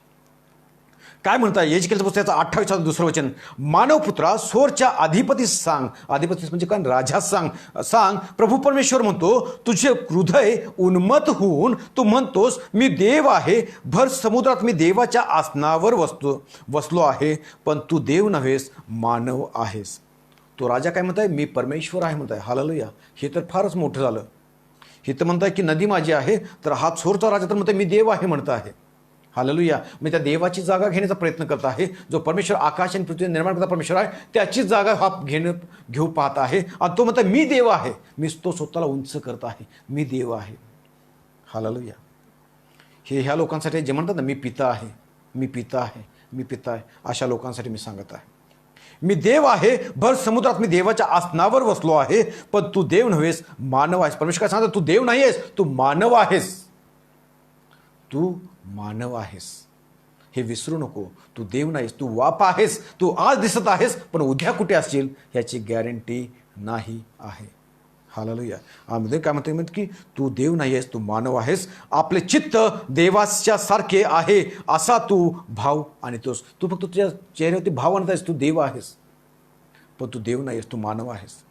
काय म्हणताय? यजकेलच्या पुस्तकाचं 28 दुसरं वचन, मानवपुत्रा सोरच्या अधिपतीस सांग. अधिपतीस म्हणजे काय? राजास सांग प्रभू परमेश्वर म्हणतो, तुझे हृदय उन्मत्त होऊन तू म्हणतोस मी देव आहे, भर समुद्रात मी देवाच्या आसनावर बसलो आहे, पण तू देव नव्हेस, मानव आहेस. तो राजा काय म्हणताय? मी परमेश्वर आहे म्हणताय. हालेलुया. हे तर फारच मोठं झालं. हे तर म्हणताय की नदी माझी आहे, तर हा सोरचा राजा तर म्हणताय मी देव आहे म्हणत आहे. हालेलुया. मी त्या देवाची जागा घेण्याचा प्रयत्न करत आहे. जो परमेश्वर आकाश आणि पृथ्वी निर्माण करता परमेश्वर आहे त्याचीच जागा हा घेऊ पाहत आहे. आणि तो म्हणता मी देव आहे. मी तो स्वतःला उंच करत आहे. मी देव आहे. हालेलुया. ह्या लोकांसाठी जे म्हणतात ना मी पिता आहे, मी पिता आहे, मी पिता आहे, अशा लोकांसाठी मी सांगत आहे. मी देव आहे, भर समुद्रात मी देवाच्या आसनावर बसलो आहे, पण तू देव नव्हेस, मानव आहेस. परमेश्वर काय सांगतो? तू देव नाही आहेस, तू मानव आहेस. तू मानव आहेस हे विसरू नको. तू देव नाहीस, तू वाप आहेस. तू आज दिसत आहेस पण उद्या कुठे असशील याची गॅरंटी नाही आहे. हालेलुया. आम्ही काय म्हणते की तू देव नाही आहेस, तू मानव आहेस. आपले चित्त देवाच्या सारखे आहे असा तू भाव आणतोस. तू फक्त तुझ्या चेहऱ्यावरती भाव आणत आहेस. तू देव आहेस पण तू देव नाही आहेस, तू मानव आहेस.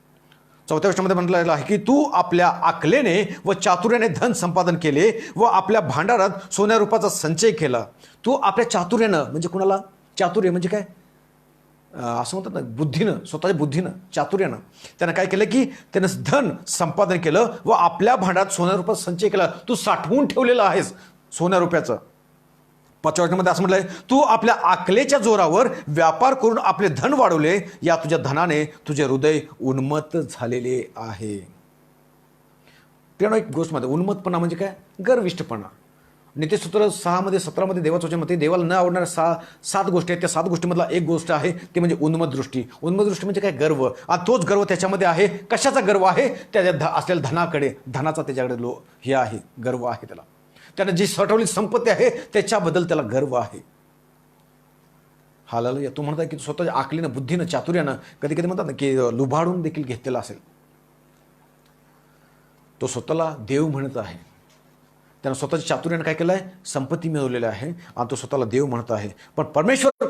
4थ्या वर्षामध्ये म्हटलेलं आहे की तू आपल्या अकलेने व चातुर्याने धन संपादन केले व आपल्या भांडारात सोन्या रूपाचा संचय केला. तू आपल्या चातुर्यानं, म्हणजे कुणाला चातुर्य म्हणजे काय? असं म्हणतात ना बुद्धीनं, स्वतःच्या बुद्धीनं, चातुर्यानं त्यानं काय केलं की त्यानं धन संपादन केलं व आपल्या भांडारात सोन्या रूपाचा संचय केला. तू साठवून ठेवलेला आहेस सोन्या रुपयाचं. 5व्या वचनामध्ये असं म्हटलंय, तू आपल्या अकलेच्या जोरावर व्यापार करून आपले धन वाढवले, या तुझ्या धनाने तुझे हृदय उन्मत्त झालेले आहे. त्यानं एक गोष्टमध्ये उन्मत्तपणा म्हणजे काय? गर्विष्ठपणा. नीतिसूत्र 6:17 देवाचं वचन म्हणते देवाला न आवडणाऱ्या 7 गोष्टी आहेत. त्या 7 गोष्टीमधला एक गोष्ट आहे ते म्हणजे उन्मत्त दृष्टी. उन्मत्त दृष्टी म्हणजे काय? गर्व. आणि तोच गर्व त्याच्यामध्ये आहे. कशाचा गर्व आहे? त्याच्या असलेल्या धनाकडे, धनाचा त्याच्याकडे हे आहे, गर्व आहे त्याला. त्यानं जी साठवलेली संपत्ती आहे त्याच्याबद्दल त्याला गर्व आहे. हालेलुया. तो म्हणतात की स्वतःच्या आकलीनं, बुद्धीनं, चातुर्यानं, कधी कधी म्हणतात ना की लुबाडून देखील घेतलेला असेल. तो स्वतःला देव म्हणत आहे. त्यानं स्वतःच्या चातुर्यानं काय केलं आहे? संपत्ती मिळवलेली आहे आणि तो स्वतःला देव म्हणत आहे. पण परमेश्वर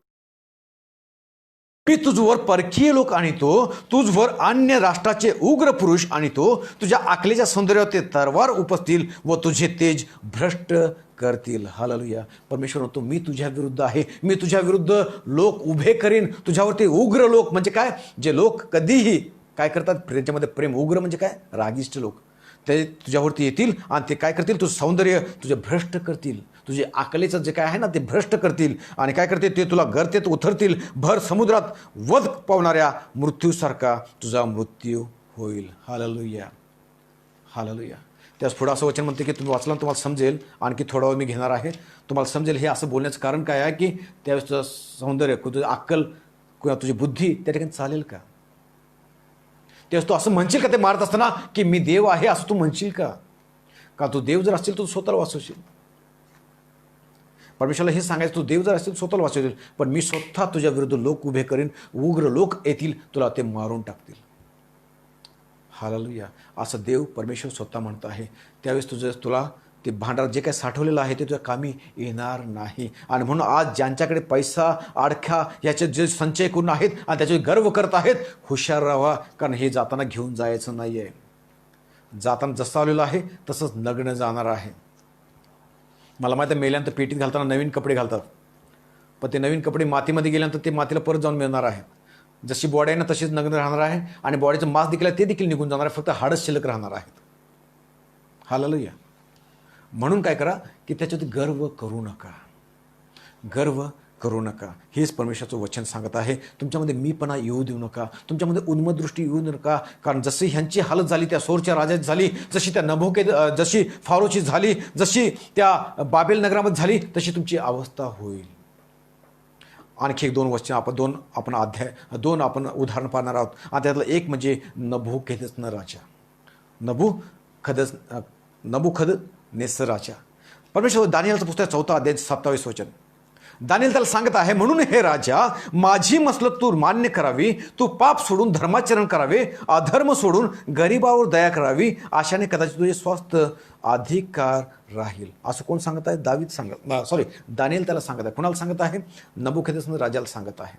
मी तुझवर परकीय लोक आणतो, तुझवर अन्य राष्ट्राचे उग्र पुरुष आणतो, तुझ्या आकलेच्या सौंदर्यावर ते तरवार उपसतील व तुझे तेज भ्रष्ट करतील. हालेलुया. परमेश्वर म्हणतो मी तुझ्या विरुद्ध आहे, मी तुझ्या विरुद्ध लोक उभे करीन. तुझ्यावरती उग्र लोक म्हणजे काय? जे लोक कधीही काय करतात? त्यांच्यामध्ये प्रेम. उग्र म्हणजे काय? रागिष्ट लोक. ते तुझ्यावरती येतील आणि ते काय करतील? तुझं सौंदर्य तुझे भ्रष्ट करतील. तुझे अकलेचं जे काय आहे ना ते भ्रष्ट करतील. आणि काय करतील? ते तुला गर्तेत उतरतील. भर समुद्रात वध पावणाऱ्या मृत्यूसारखा तुझा मृत्यू होईल. हालेलुया. हालेलुया. त्याच पुढं असं वचन म्हणते की तुम्ही वाचलं तुम्हाला समजेल. आणखी थोडा वेळ मी घेणार आहे, तुम्हाला समजेल. हे असं बोलण्याचं कारण काय आहे की त्यावेळेस तुझं सौंदर्य, तुझं अक्कल किंवा तुझी बुद्धी त्या ठिकाणी चालेल का? तेव्हा तू असं म्हणशील का ते मारत असताना की मी देव आहे असं तू म्हणशील का? का तू देव जर असशील तू स्वतःला वाचवशील. परमेश्वरला हे सांगायचं, तू देव जर असतील स्वतःला वाचवशील, पण मी स्वतः तुझ्या विरुद्ध लोक उभे करीन. उग्र लोक येतील, तुला ते मारून टाकतील. हालेलुया. असं देव परमेश्वर स्वतः म्हणत आहे. त्यावेळेस तुला ते भांडार जे काय साठवलेलं आहे ते तुझ्या कामी येणार नाही. आणि म्हणून आज ज्यांच्याकडे पैसा, अडख्या याचे जे संचय करून आहेत आणि त्याचे गर्व करत आहेत, हुशार राहा. कारण हे जाताना घेऊन जायचं नाही आहे. जाताना जसं आलेलं आहे तसंच नग्न जाणार आहे. मला माहिती आहे मेल्यानंतर पेटीत घालताना नवीन कपडे घालतात, पण ते नवीन कपडे मातीमध्ये गेल्यानंतर ते मातीला परत जाऊन मिळणार आहे. जशी बॉडी आहे ना तशीच नग्न राहणार आहे आणि बॉडीचं मांस देखील ते देखील निघून जाणार आहे. फक्त हाडच शिल्लक राहणार आहेत. हालेलुया. म्हणून काय करा की त्याच्यावरती गर्व करू नका, गर्व करू नका. हेच परमेश्वराचं वचन सांगत आहे. तुमच्यामध्ये मीपणा येऊ देऊ नका, तुमच्यामध्ये उन्मदृष्टी येऊ देऊ नका. कारण जशी ह्यांची हालत झाली त्या सोरच्या राजाची झाली, जशी त्या जशी फारोची झाली, जशी त्या बाबेल नगरामध्ये झाली, तशी तुमची अवस्था होईल. आणखी एक दोन वचन आपण उदाहरण पाहणार आहोत. आणि त्यातलं एक म्हणजे नबूकदनेस्सर राजा, नबूकदनेस्सर राजा. परमेश्वर दानिएलचं पुस्तक 4 अध्याय 27 वचन. दानिएल त्याला सांगत आहे, म्हणून हे राजा, माझी मसलत तू मान्य करावी, तू पाप सोडून धर्माचरण करावे, अधर्म सोडून गरिबावर दया करावी, अशाने कदाचित तुझे स्वास्थ्य अधिकार राहील. असं कोण सांगत आहे? दानिएल त्याला सांगत आहे. कोणाला सांगत आहे? नबूकदनेस्सर राजाला सांगत आहे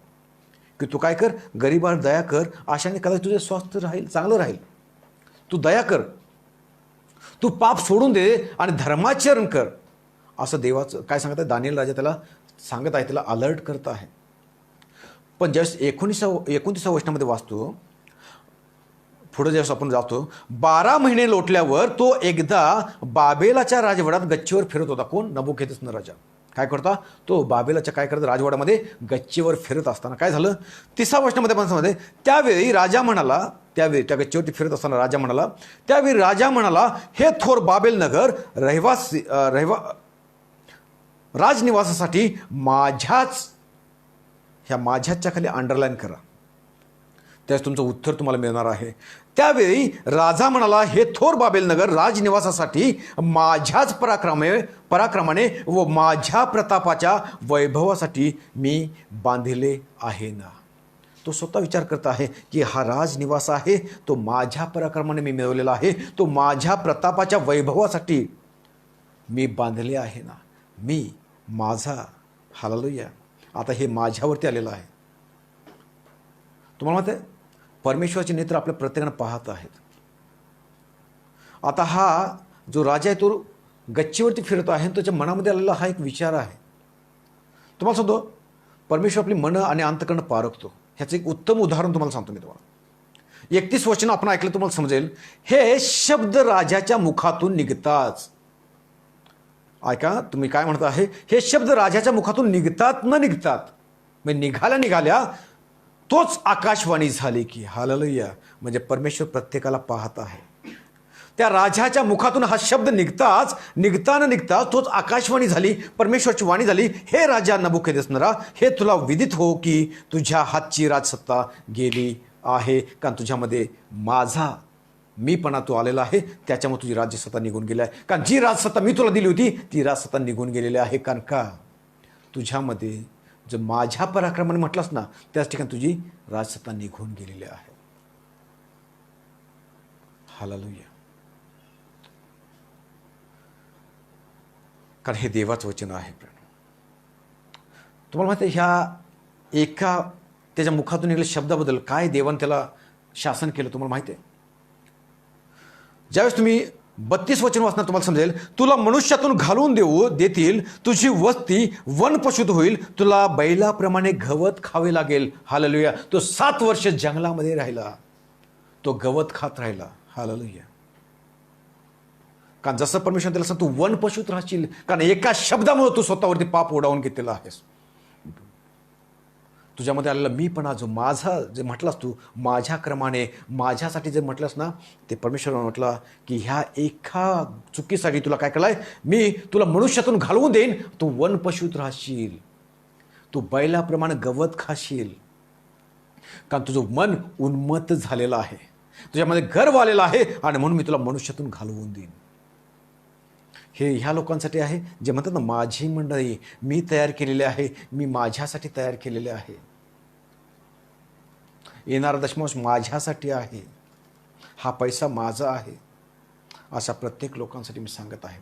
की तू काय कर, गरिबावर दया कर, अशाने कदाचित तुझे स्वास्थ्य राहील, चांगलं राहील. तू दया कर, तू पाप सोडून दे आणि धर्माचरण कर, असं देवाचं काय सांगत आहे? दानिएल राजा त्याला सांगत आहे, त्याला अलर्ट करत आहे. पण ज्यावेळेस 29व्या वचनामध्ये वाचतो, पुढे ज्यावेळेस आपण जातो, 12 महिने लोटल्यावर तो एकदा बाबेलाच्या राजवाड्यात गच्चीवर फिरत होता. कोण? नबूकदनेस्सर राजा. काय करता? तो बाबेलाच्या काय करत राजवाड्यामध्ये गच्चीवर फिरत असताना काय झालं? 30व्या वचनामध्ये पण सांगते, त्यावेळी त्या गच्चीवरती फिरत असताना राजा म्हणाला, हे थोर बाबेल नगर राजनिवासासाठी माझ्याच्या खाली अंडरलाईन करा, त्यास तुमचं उत्तर तुम्हाला मिळणार आहे. त्यावेळी राजा म्हणाला, हे थोर बाबेल नगर राजनिवासासाठी माझ्याच पराक्रमाने व माझ्या प्रतापाच्या वैभवासाठी मी बांधिले आहे ना. तो स्वतः विचार करत आहे की हा राजनिवास आहे, तो माझ्या पराक्रमाने मी मिळवलेला आहे, तो माझ्या प्रतापाच्या वैभवासाठी मी बांधले आहे ना. हालेलुया. आता हे माझ्यावरती आलेलं आहे. तुम्हाला माहिती आहे, परमेश्वराचे नेत्र आपल्या प्रत्येकानं पाहत आहेत. आता हा जो राजा आहे तो गच्चीवरती फिरतो आहे, त्याच्या मनामध्ये आलेला हा एक विचार आहे. तुम्हाला सांगतो, परमेश्वर आपली मनं आणि अंतकरण पारखतो. ह्याचं एक उत्तम उदाहरण तुम्हाला सांगतो मी. तुम्हाला 31 वचन आपण ऐकलं तुम्हाला समजेल. हे शब्द राजाच्या मुखातून निघताच, ऐका तुम्ही काय म्हणता आहे, हे शब्द राजाच्या मुखातून निघतात म्हणजे निघाल्या तोच आकाशवाणी झाली की. हालेलुया. म्हणजे परमेश्वर प्रत्येकाला पाहत आहे. त्या राजाच्या मुखातून हा शब्द निघता तोच आकाशवाणी झाली, परमेश्वरची वाणी झाली. हे राजा नबूकदनेस्सरा, हे तुला विदित हो की तुझ्या हातची राजसत्ता गेली आहे, कारण तुझ्यामध्ये माझा मीपणा तू आलेला आहे, त्याच्यामुळे तुझी राज्यसत्ता निघून गेली आहे. कारण जी राजसत्ता मी तुला दिली होती ती राजसत्ता निघून गेलेली आहे. कारण का? तुझ्यामध्ये जर माझ्या पराक्रमाने म्हटलंस ना, त्याच ठिकाणी तुझी राजसत्ता निघून गेलेली आहे. हालेलुया. कारण हे देवाचं वचन आहे. तुम्हाला माहिती आहे, ह्या एका त्याच्या मुखातून निघालेल्या शब्दाबद्दल काय देवाने त्याला शासन केलं तुम्हाला माहिती आहे? ज्यावेळेस तुम्ही 32 वचन वाचणार तुम्हाला समजेल, तुला मनुष्यातून घालून देतील, तुझी वस्ती वनपशुत होईल, तुला बैलाप्रमाणे गवत खावे लागेल. हालेलुया. तो 7 वर्ष जंगलामध्ये राहिला, तो गवत खात राहिला. हालेलुया. कारण जसं परमेश्वर त्याला सांग, तू वनपशुत राहशील, कारण एका शब्दामुळे तू स्वतःवरती पाप ओढावून घेतलेला आहेस. तुझ्यामध्ये आलेला मीपणा जो माझा जे म्हटलास, तू माझ्या क्रमाने माझ्यासाठी जे म्हटलंस ना, ते परमेश्वराने म्हटलं की ह्या एका चुकीसाठी तुला काय केलंय, मी तुला मनुष्यातून घालवून देईन, तू वनपशुत राहशील, तू बैलाप्रमाणे गवत खाशील. कारण तुझं मन उन्मत्त झालेलं आहे, तुझ्यामध्ये गर्व आलेला आहे, आणि म्हणून मी तुला मनुष्यातून घालवून देईन. हे ह्या लोकांसाठी आहे जे म्हणतात ना, माझी मंडळी मी तयार केलेली आहे, मी माझ्यासाठी तयार केलेले आहे, येणारा दशमांश माझ्यासाठी आहे, हा पैसा माझा आहे, अशा प्रत्येक लोकांसाठी मी सांगत आहे.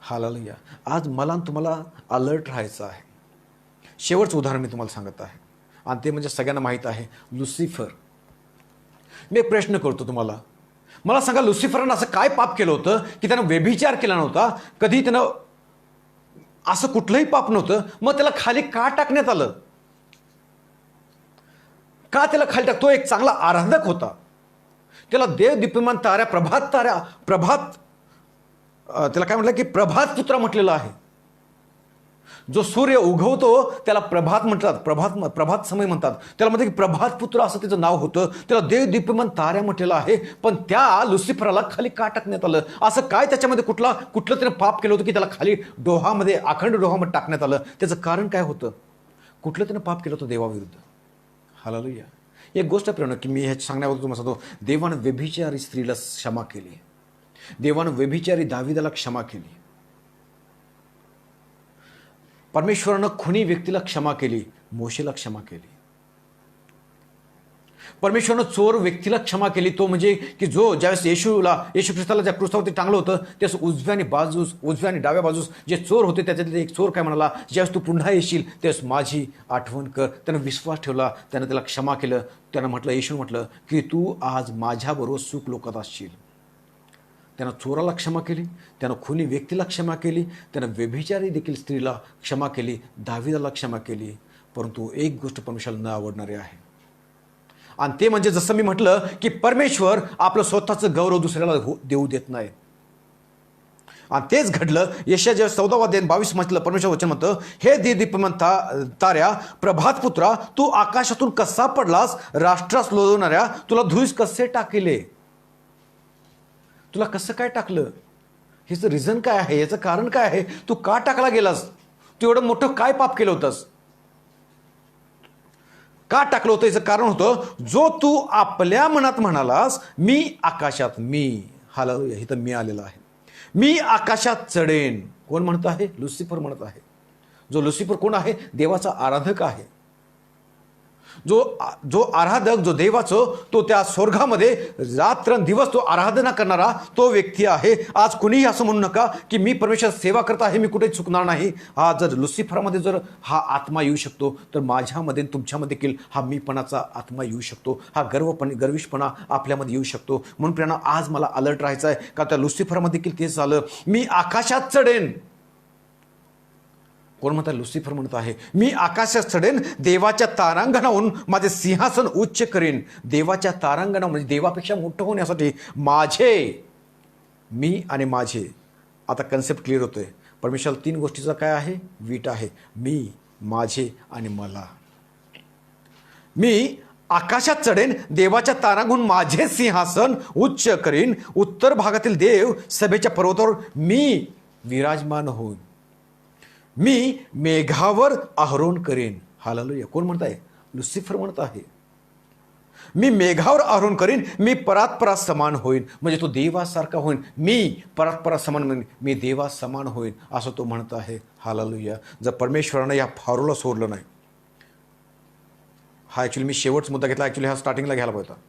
हालेलुया. आज मला तुम्हाला अलर्ट राहायचं आहे. शेवटचं उदाहरण मी तुम्हाला सांगत आहे, आणि ते म्हणजे सगळ्यांना माहीत आहे, लुसिफर. मी एक प्रश्न करतो तुम्हाला, मला सांगा, लुसिफरनं असं काय पाप केलं होतं की त्यानं व्यभिचार केला नव्हता, कधी त्यानं असं कुठलंही पाप नव्हतं, मग त्याला खाली का टाकण्यात आलं? का त्याला खाली तो एक चांगला आराधक होता, त्याला देव दीप्यमान ताऱ्या, त्याला काय म्हटलं की प्रभात पुत्र म्हटलेलं आहे. जो सूर्य उगवतो त्याला प्रभात म्हणतात, प्रभात समय म्हणतात. त्याला म्हणतात की प्रभात पुत्र असं त्याचं नाव होतं. त्याला देव दीप्यमान ताऱ्या म्हटलेलं आहे. पण त्या लुसिफरला खाली का टाकण्यात आलं? असं काय त्याच्यामध्ये कुठलं त्यानं पाप केलं होतं की त्याला खाली डोहामध्ये, अखंड डोहामध्ये टाकण्यात आलं? त्याचं कारण काय होतं? कुठलं त्यानं पाप केलं होतं देवाविरुद्ध? हालेलुया. एक गोष्ट प्रेरणा की मी हे सांगण्याबद्दल तुम्हाला सांगतो, देवानं व्यभिचारी स्त्रीला क्षमा केली, देवानं व्यभिचारी दाविदाला क्षमा केली, परमेश्वरानं खुनी व्यक्तीला क्षमा केली, मोशेला क्षमा केली. परमेश्वरानं चोर व्यक्तीला क्षमा केली, तो म्हणजे की जो ज्यावेळेस येशू ख्रिस्ताला ज्या क्रूसावरती टांगलं होतं त्यावेळेस उजव्या आणि डाव्या बाजूस जे चोर होते त्याच्यातले एक चोर काय म्हणाला, ज्यावेळेस तू पुन्हा येशील त्यावेळेस माझी आठवण कर. त्यानं विश्वास ठेवला, त्यानं त्याला क्षमा केलं. त्यानं म्हटलं, येशू म्हटलं की तू आज माझ्याबरोबर सुख लोकात असशील. त्यानं चोराला क्षमा केली, त्यानं खुनी व्यक्तीला क्षमा केली, त्यानं व्यभिचारी देखील स्त्रीला क्षमा केली, दाविदाला क्षमा केली. परंतु एक गोष्ट परमेश्वराला न आवडणारी आहे, आणि ते म्हणजे जसं मी म्हटलं की परमेश्वर आपलं स्वतःचं गौरव दुसऱ्याला देऊ देत नाही. आणि तेच घडलं. यशाया जेव्हा 14 अध्याय 22 म्हटलं, परमेश्वर वचन म्हणतं, हे दीप्यमान ताऱ्या, प्रभात पुत्रा, तू आकाशातून कसा पडलास, राष्ट्रास लोळवणाऱ्या तुला धुळीस कसे टाकले? तुला कसं काय टाकलं? ह्याचं रिझन काय आहे? याचं कारण काय आहे? तू का टाकला गेलास? तू एवढं मोठं काय पाप केलं होतंस? का टाकलं होतं? याचं कारण होतं, जो तू आपल्या मनात म्हणालास मी आकाशात, हालेलुया, इथं मी आलेला आहे, मी आकाशात चढेन. कोण म्हणत आहे? लुसिफर म्हणत आहे. जो लुसिफर कोण आहे? देवाचा आराधक आहे. जो आराधक, जो देवाचं, तो त्या स्वर्गामध्ये रात्रंदिवस तो आराधना करणारा तो व्यक्ती आहे. आज कुणीही असं म्हणू नका की मी परमेश्वर सेवा करत आहे, मी कुठेही चुकणार नाही. हा जर लुसिफरमध्ये जर हा आत्मा येऊ शकतो, तर माझ्यामध्ये तुमच्यामध्ये देखील हा मीपणाचा आत्मा येऊ शकतो, हा गर्विष्पणा आपल्यामध्ये येऊ शकतो. म्हणून प्रेरणा आज मला अलर्ट राहायचं आहे, का त्या लुसिफरमध्ये देखील तेच झालं. मी आकाशात चढेन. कोण म्हणतात? लुसिफर म्हणत आहे, मी आकाशात चढेन, देवाच्या तारांगणाहून माझे सिंहासन उच्च करेन. देवाच्या तारांगणाहून म्हणजे देवापेक्षा मोठं होण्यासाठी मी आणि माझे. आता कन्सेप्ट क्लिअर होतोय. परमेश्वर 3 गोष्टीचा काय आहे? वीट आहे. मी, माझे आणि मला. मी आकाशात चढेन, देवाच्या तारांगणाहून माझे सिंहासन उच्च करीन. उत्तर भागातील देव सभेच्या पर्वतावर मी विराजमान होईन. मी मेघावर आरोहण करेन. हालेलुया. कोण म्हणत आहे? लुसिफर म्हणत आहे. मी मेघावर आरोहण करीन, मी परात्परा समान होईन. म्हणजे तो देवासारखा होईन. मी परात्परा समान होईन, मी देवा समान होईन, असं तो म्हणत आहे. हालेलुया. जर परमेश्वरानं या फारूला सोडलं नाही, हा ॲक्च्युली मी शेवटचा मुद्दा घेतला, ॲक्च्युली हा स्टार्टिंगला घ्यायला पाहिजे.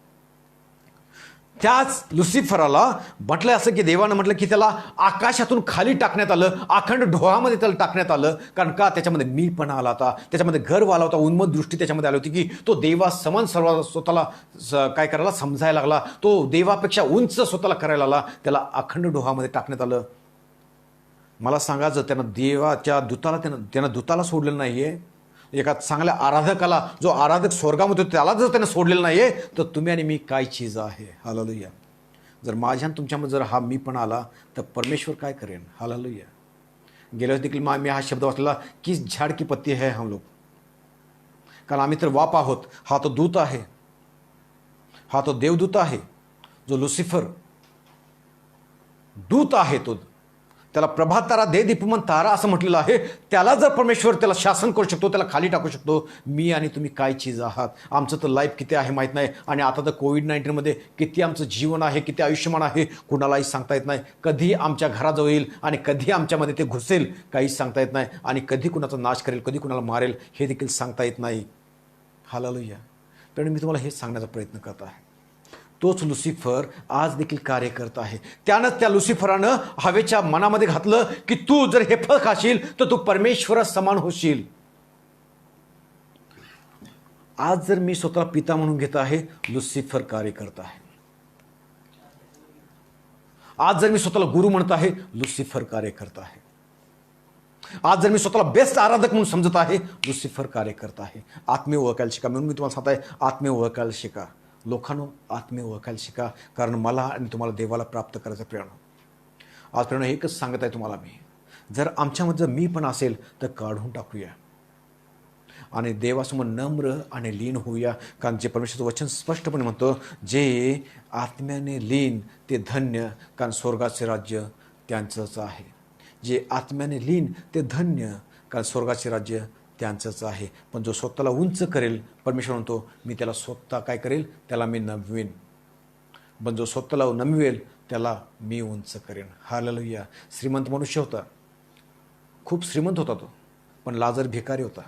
त्याच लुसिफराला म्हटलं असं की देवानं म्हटलं की त्याला आकाशातून खाली टाकण्यात आलं, अखंड ढोळामध्ये त्याला टाकण्यात आलं. कारण का? त्याच्यामध्ये मीपणा आला होता, त्याच्यामध्ये गर्व आला होता, उन्मत्त दृष्टी त्याच्यामध्ये आली होती की तो देवा समान सर्व स्वतःला काय करायला समजायला लागला. तो देवापेक्षा उंच स्वतःला करायला लागला. त्याला अखंड ढोळामध्ये टाकण्यात आलं. मला सांगा, जर त्यानं देवाच्या दूताला त्यानं दूताला सोडलेलं नाहीये, एका चांगल्या आराधकाला, जो आराधक स्वर्गामध्ये त्याला जर त्यानं सोडलेलं नाहीये, तर तुम्ही आणि मी काय चीज आहे? हालेलुया. जर माझ्या तुमच्यामध्ये जर हा मी पण आला, तर परमेश्वर काय करेन? हालेलुया. गेल्या देखील मी हा शब्द वाचलेला की झाड की पत्ती है हम लोग. कारण आम्ही तर वाप आहोत. हा तो दूत आहे, हा तो देवदूत आहे. जो लुसिफर दूत आहे, तो त्याला प्रभात तारा, दीप्यमान तारा असं म्हटलेलं आहे. त्याला जर परमेश्वर त्याला शासन करू शकतो, त्याला खाली टाकू शकतो, मी आणि तुम्ही काय चीज आहात? आमचं तर लाईफ किती आहे माहीत नाही. आणि आता तर कोविड-19मध्ये किती आमचं जीवन आहे, किती आयुष्यमान आहे, कुणालाही सांगता येत नाही. कधी आमच्या घराजवळ येईल आणि कधी आमच्यामध्ये ते घुसेल, काहीच सांगता येत नाही. आणि कधी कुणाचा नाश करेल, कधी कुणाला मारेल, हे देखील सांगता येत नाही. हालेलुया. पण मी तुम्हाला हेच सांगण्याचा प्रयत्न करत आहे. तोच लुसिफर आज देखील कार्य करत आहे. त्यानं त्या लुसिफरानं हवेच्या मनामध्ये घातलं की तू जर हे फळ खाशील तर तू परमेश्वरा समान होशील. आज जर मी स्वतःला पिता म्हणून घेत आहे, लुसिफर कार्य करत आहे. आज जर मी स्वतःला गुरु म्हणत आहे, लुसिफर कार्य करत आहे. आज जर मी स्वतःला बेस्ट आराधक म्हणून समजत आहे, लुसिफर कार्य करत आहे. आत्मीय ओळखायला शिका. म्हणून मी तुम्हाला सांगत आहे, आत्मीय ओळखायला शिका. लोकांनो, आत्मीय ओळखायला शिका, कारण मला आणि तुम्हाला देवाला प्राप्त करायचं प्रेरणा. आज प्रेरणा एकच सांगत आहे तुम्हाला मी, जर आमच्यामध्ये जर मी पण असेल तर काढून टाकूया आणि देवासमोर नम्र आणि लीन होऊया. कारण जे परमेश्वराचं वचन स्पष्टपणे म्हणतं, जे आत्म्याने लीन ते धन्य, कारण स्वर्गाचे राज्य त्यांचंच आहे. जे आत्म्याने लीन ते धन्य, कारण स्वर्गाचे राज्य त्यांचंच आहे. पण जो स्वतःला उंच करेल, परमेश्वर म्हणतो मी त्याला स्वतः काय करेल, त्याला मी नमवीन. पण जो स्वतःला नमवेल त्याला मी उंच करेन. हालेलुया. श्रीमंत मनुष्य होता, खूप श्रीमंत होता तो, पण लाजर भिकारी होता.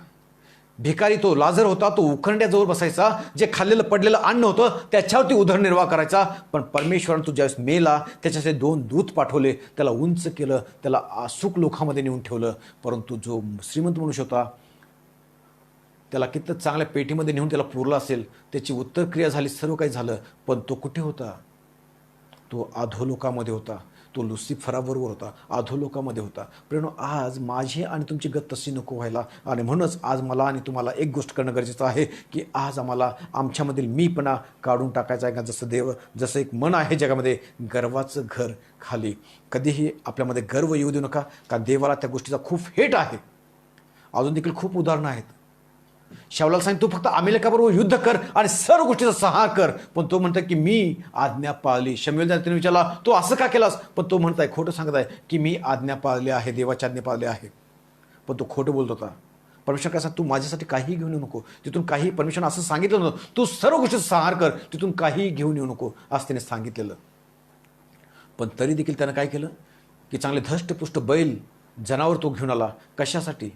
भिकारी तो लाजर होता, तो उखंड्याजवळ बसायचा, जे खाल्लेलं पडलेलं अन्न होतं त्याच्यावरती उदरनिर्वाह करायचा. पण परमेश्वरानं तो ज्यावेळेस मेला, त्याच्यासाठी 2 दूत पाठवले, त्याला उंच केलं, त्याला सुख लोकांमध्ये नेऊन ठेवलं. परंतु जो श्रीमंत मनुष्य होता, त्याला किती चांगल्या पेटीमध्ये नेऊन त्याला पुरलं असेल, त्याची उत्तरक्रिया झाली, सर्व काही झालं, पण तो कुठे होता? तो अधोलोकामध्ये होता. तो लुसिफराबरोबर होता, अधोलोकामध्ये होता. प्रेरणो, आज माझी आणि तुमची गत तशी नको व्हायला. आणि म्हणूनच आज मला आणि तुम्हाला एक गोष्ट करणं गरजेचं आहे, की आज आम्हाला आमच्यामधील मीपणा काढून टाकायचा आहे. का जसं एक मन आहे जगामध्ये, गर्वाचं घर खाली. कधीही आपल्यामध्ये गर्व येऊ देऊ नका, का देवाला त्या गोष्टीचा खूप हेट आहे. अजून देखील खूप उदाहरणं आहेत. शाऊलाला सांगितलं, तू फक्त अमेरिकाबरोबर युद्ध कर आणि सर्व गोष्टीचा सहा कर. पण तो म्हणतो की मी आज्ञा पाळली. शमूएल त्याने विचारला, तो असं का केलास? पण तो म्हणताय, खोटं सांगत आहे की मी आज्ञा पाळली आहे, देवाची आज्ञा पाळली आहे. पण तो खोटं बोलत होता. परमेश्वर काय सांग, तू माझ्यासाठी काहीही घेऊन येऊ नको. तिथून काही परमेश्वर असं सांगितलं नव्हतं, तू सर्व गोष्टीचा सहार कर, तिथून काहीही घेऊन येऊ नको, असं त्याने सांगितलेलं. पण तरी देखील त्यानं काय केलं, की चांगले धष्टपुष्ट बैल जनावर तो घेऊन आला. कशासाठी?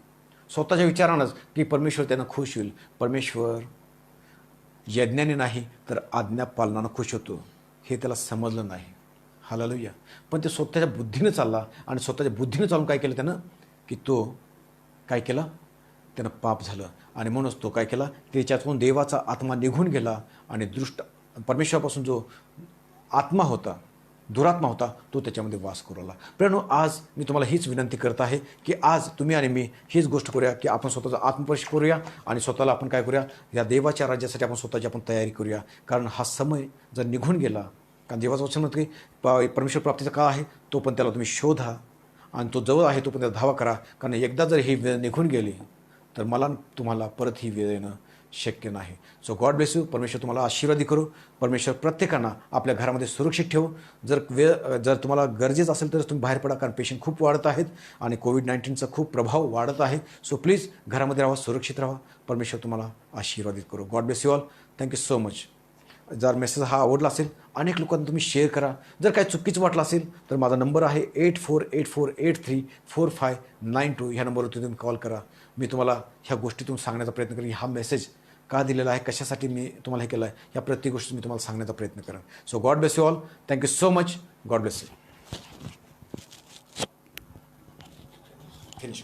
स्वतःच्या विचारानंच, की परमेश्वर त्यांना खुश होईल. परमेश्वर यज्ञाने नाही तर आज्ञा पालनानं खुश होतो, हे त्याला समजलं नाही. हालेलुया. पण ते स्वतःच्या बुद्धीनं चालला आणि स्वतःच्या बुद्धीनं चालून काय केलं त्यानं, की तो काय केला, त्यानं पाप झालं. आणि म्हणूनच तो काय केला, त्याच्यातून देवाचा आत्मा निघून गेला आणि परमेश्वरापासून जो आत्मा होता, दुरात्मा होता, तो त्याच्यामध्ये वास करू लागला. प्रेरणो, आज मी तुम्हाला हीच विनंती करत आहे, की आज तुम्ही आणि मी हीच गोष्ट करूया, की आपण स्वतःचा आत्मपरीक्षण करूया आणि स्वतःला आपण काय करूया, या देवाच्या राज्यासाठी आपण स्वतःची आपण तयारी करूया. कारण हा समय जर निघून गेला, कारण देवाचं वचन म्हणतं की परमेश्वर प्राप्तीचा काळ आहे, तो पण त्याला तुम्ही शोधा आणि तो जवळ आहे, तो पण त्याला धावा करा. कारण एकदा जर ही वेळ निघून गेली तर मला तुम्हाला परत ही वेळ येणं शक्य नाही. So God bless you. परमेश्वर तुम्हाला आशीर्वादी करू. परमेश्वर प्रत्येकांना आपल्या घरामध्ये सुरक्षित ठेवू. जर तुम्हाला गरजेचं असेल तर तुम्ही बाहेर पडा, कारण पेशंट खूप वाढत आहेत आणि कोविड-19चा खूप प्रभाव वाढत आहे. सो प्लीज घरामध्ये राहा, सुरक्षित राहा. परमेश्वर तुम्हाला आशीर्वादित करू. God bless you all. Thank you so much. जर मेसेज हा आवडला असेल, अनेक लोकांना तुम्ही शेअर करा. जर काही चुकीचं वाटलं असेल तर माझा नंबर आहे 8484834592. ह्या नंबरवरती तुम्ही कॉल करा. मी तुम्हाला ह्या गोष्टीतून सांगण्याचा प्रयत्न करेन. हा मेसेज का दिलेला आहे, कशासाठी मी तुम्हाला हे केलं आहे, ह्या प्रत्येक गोष्टी मी तुम्हाला सांगण्याचा प्रयत्न करेन. So God bless you all. Thank you so much. God bless you. Finish.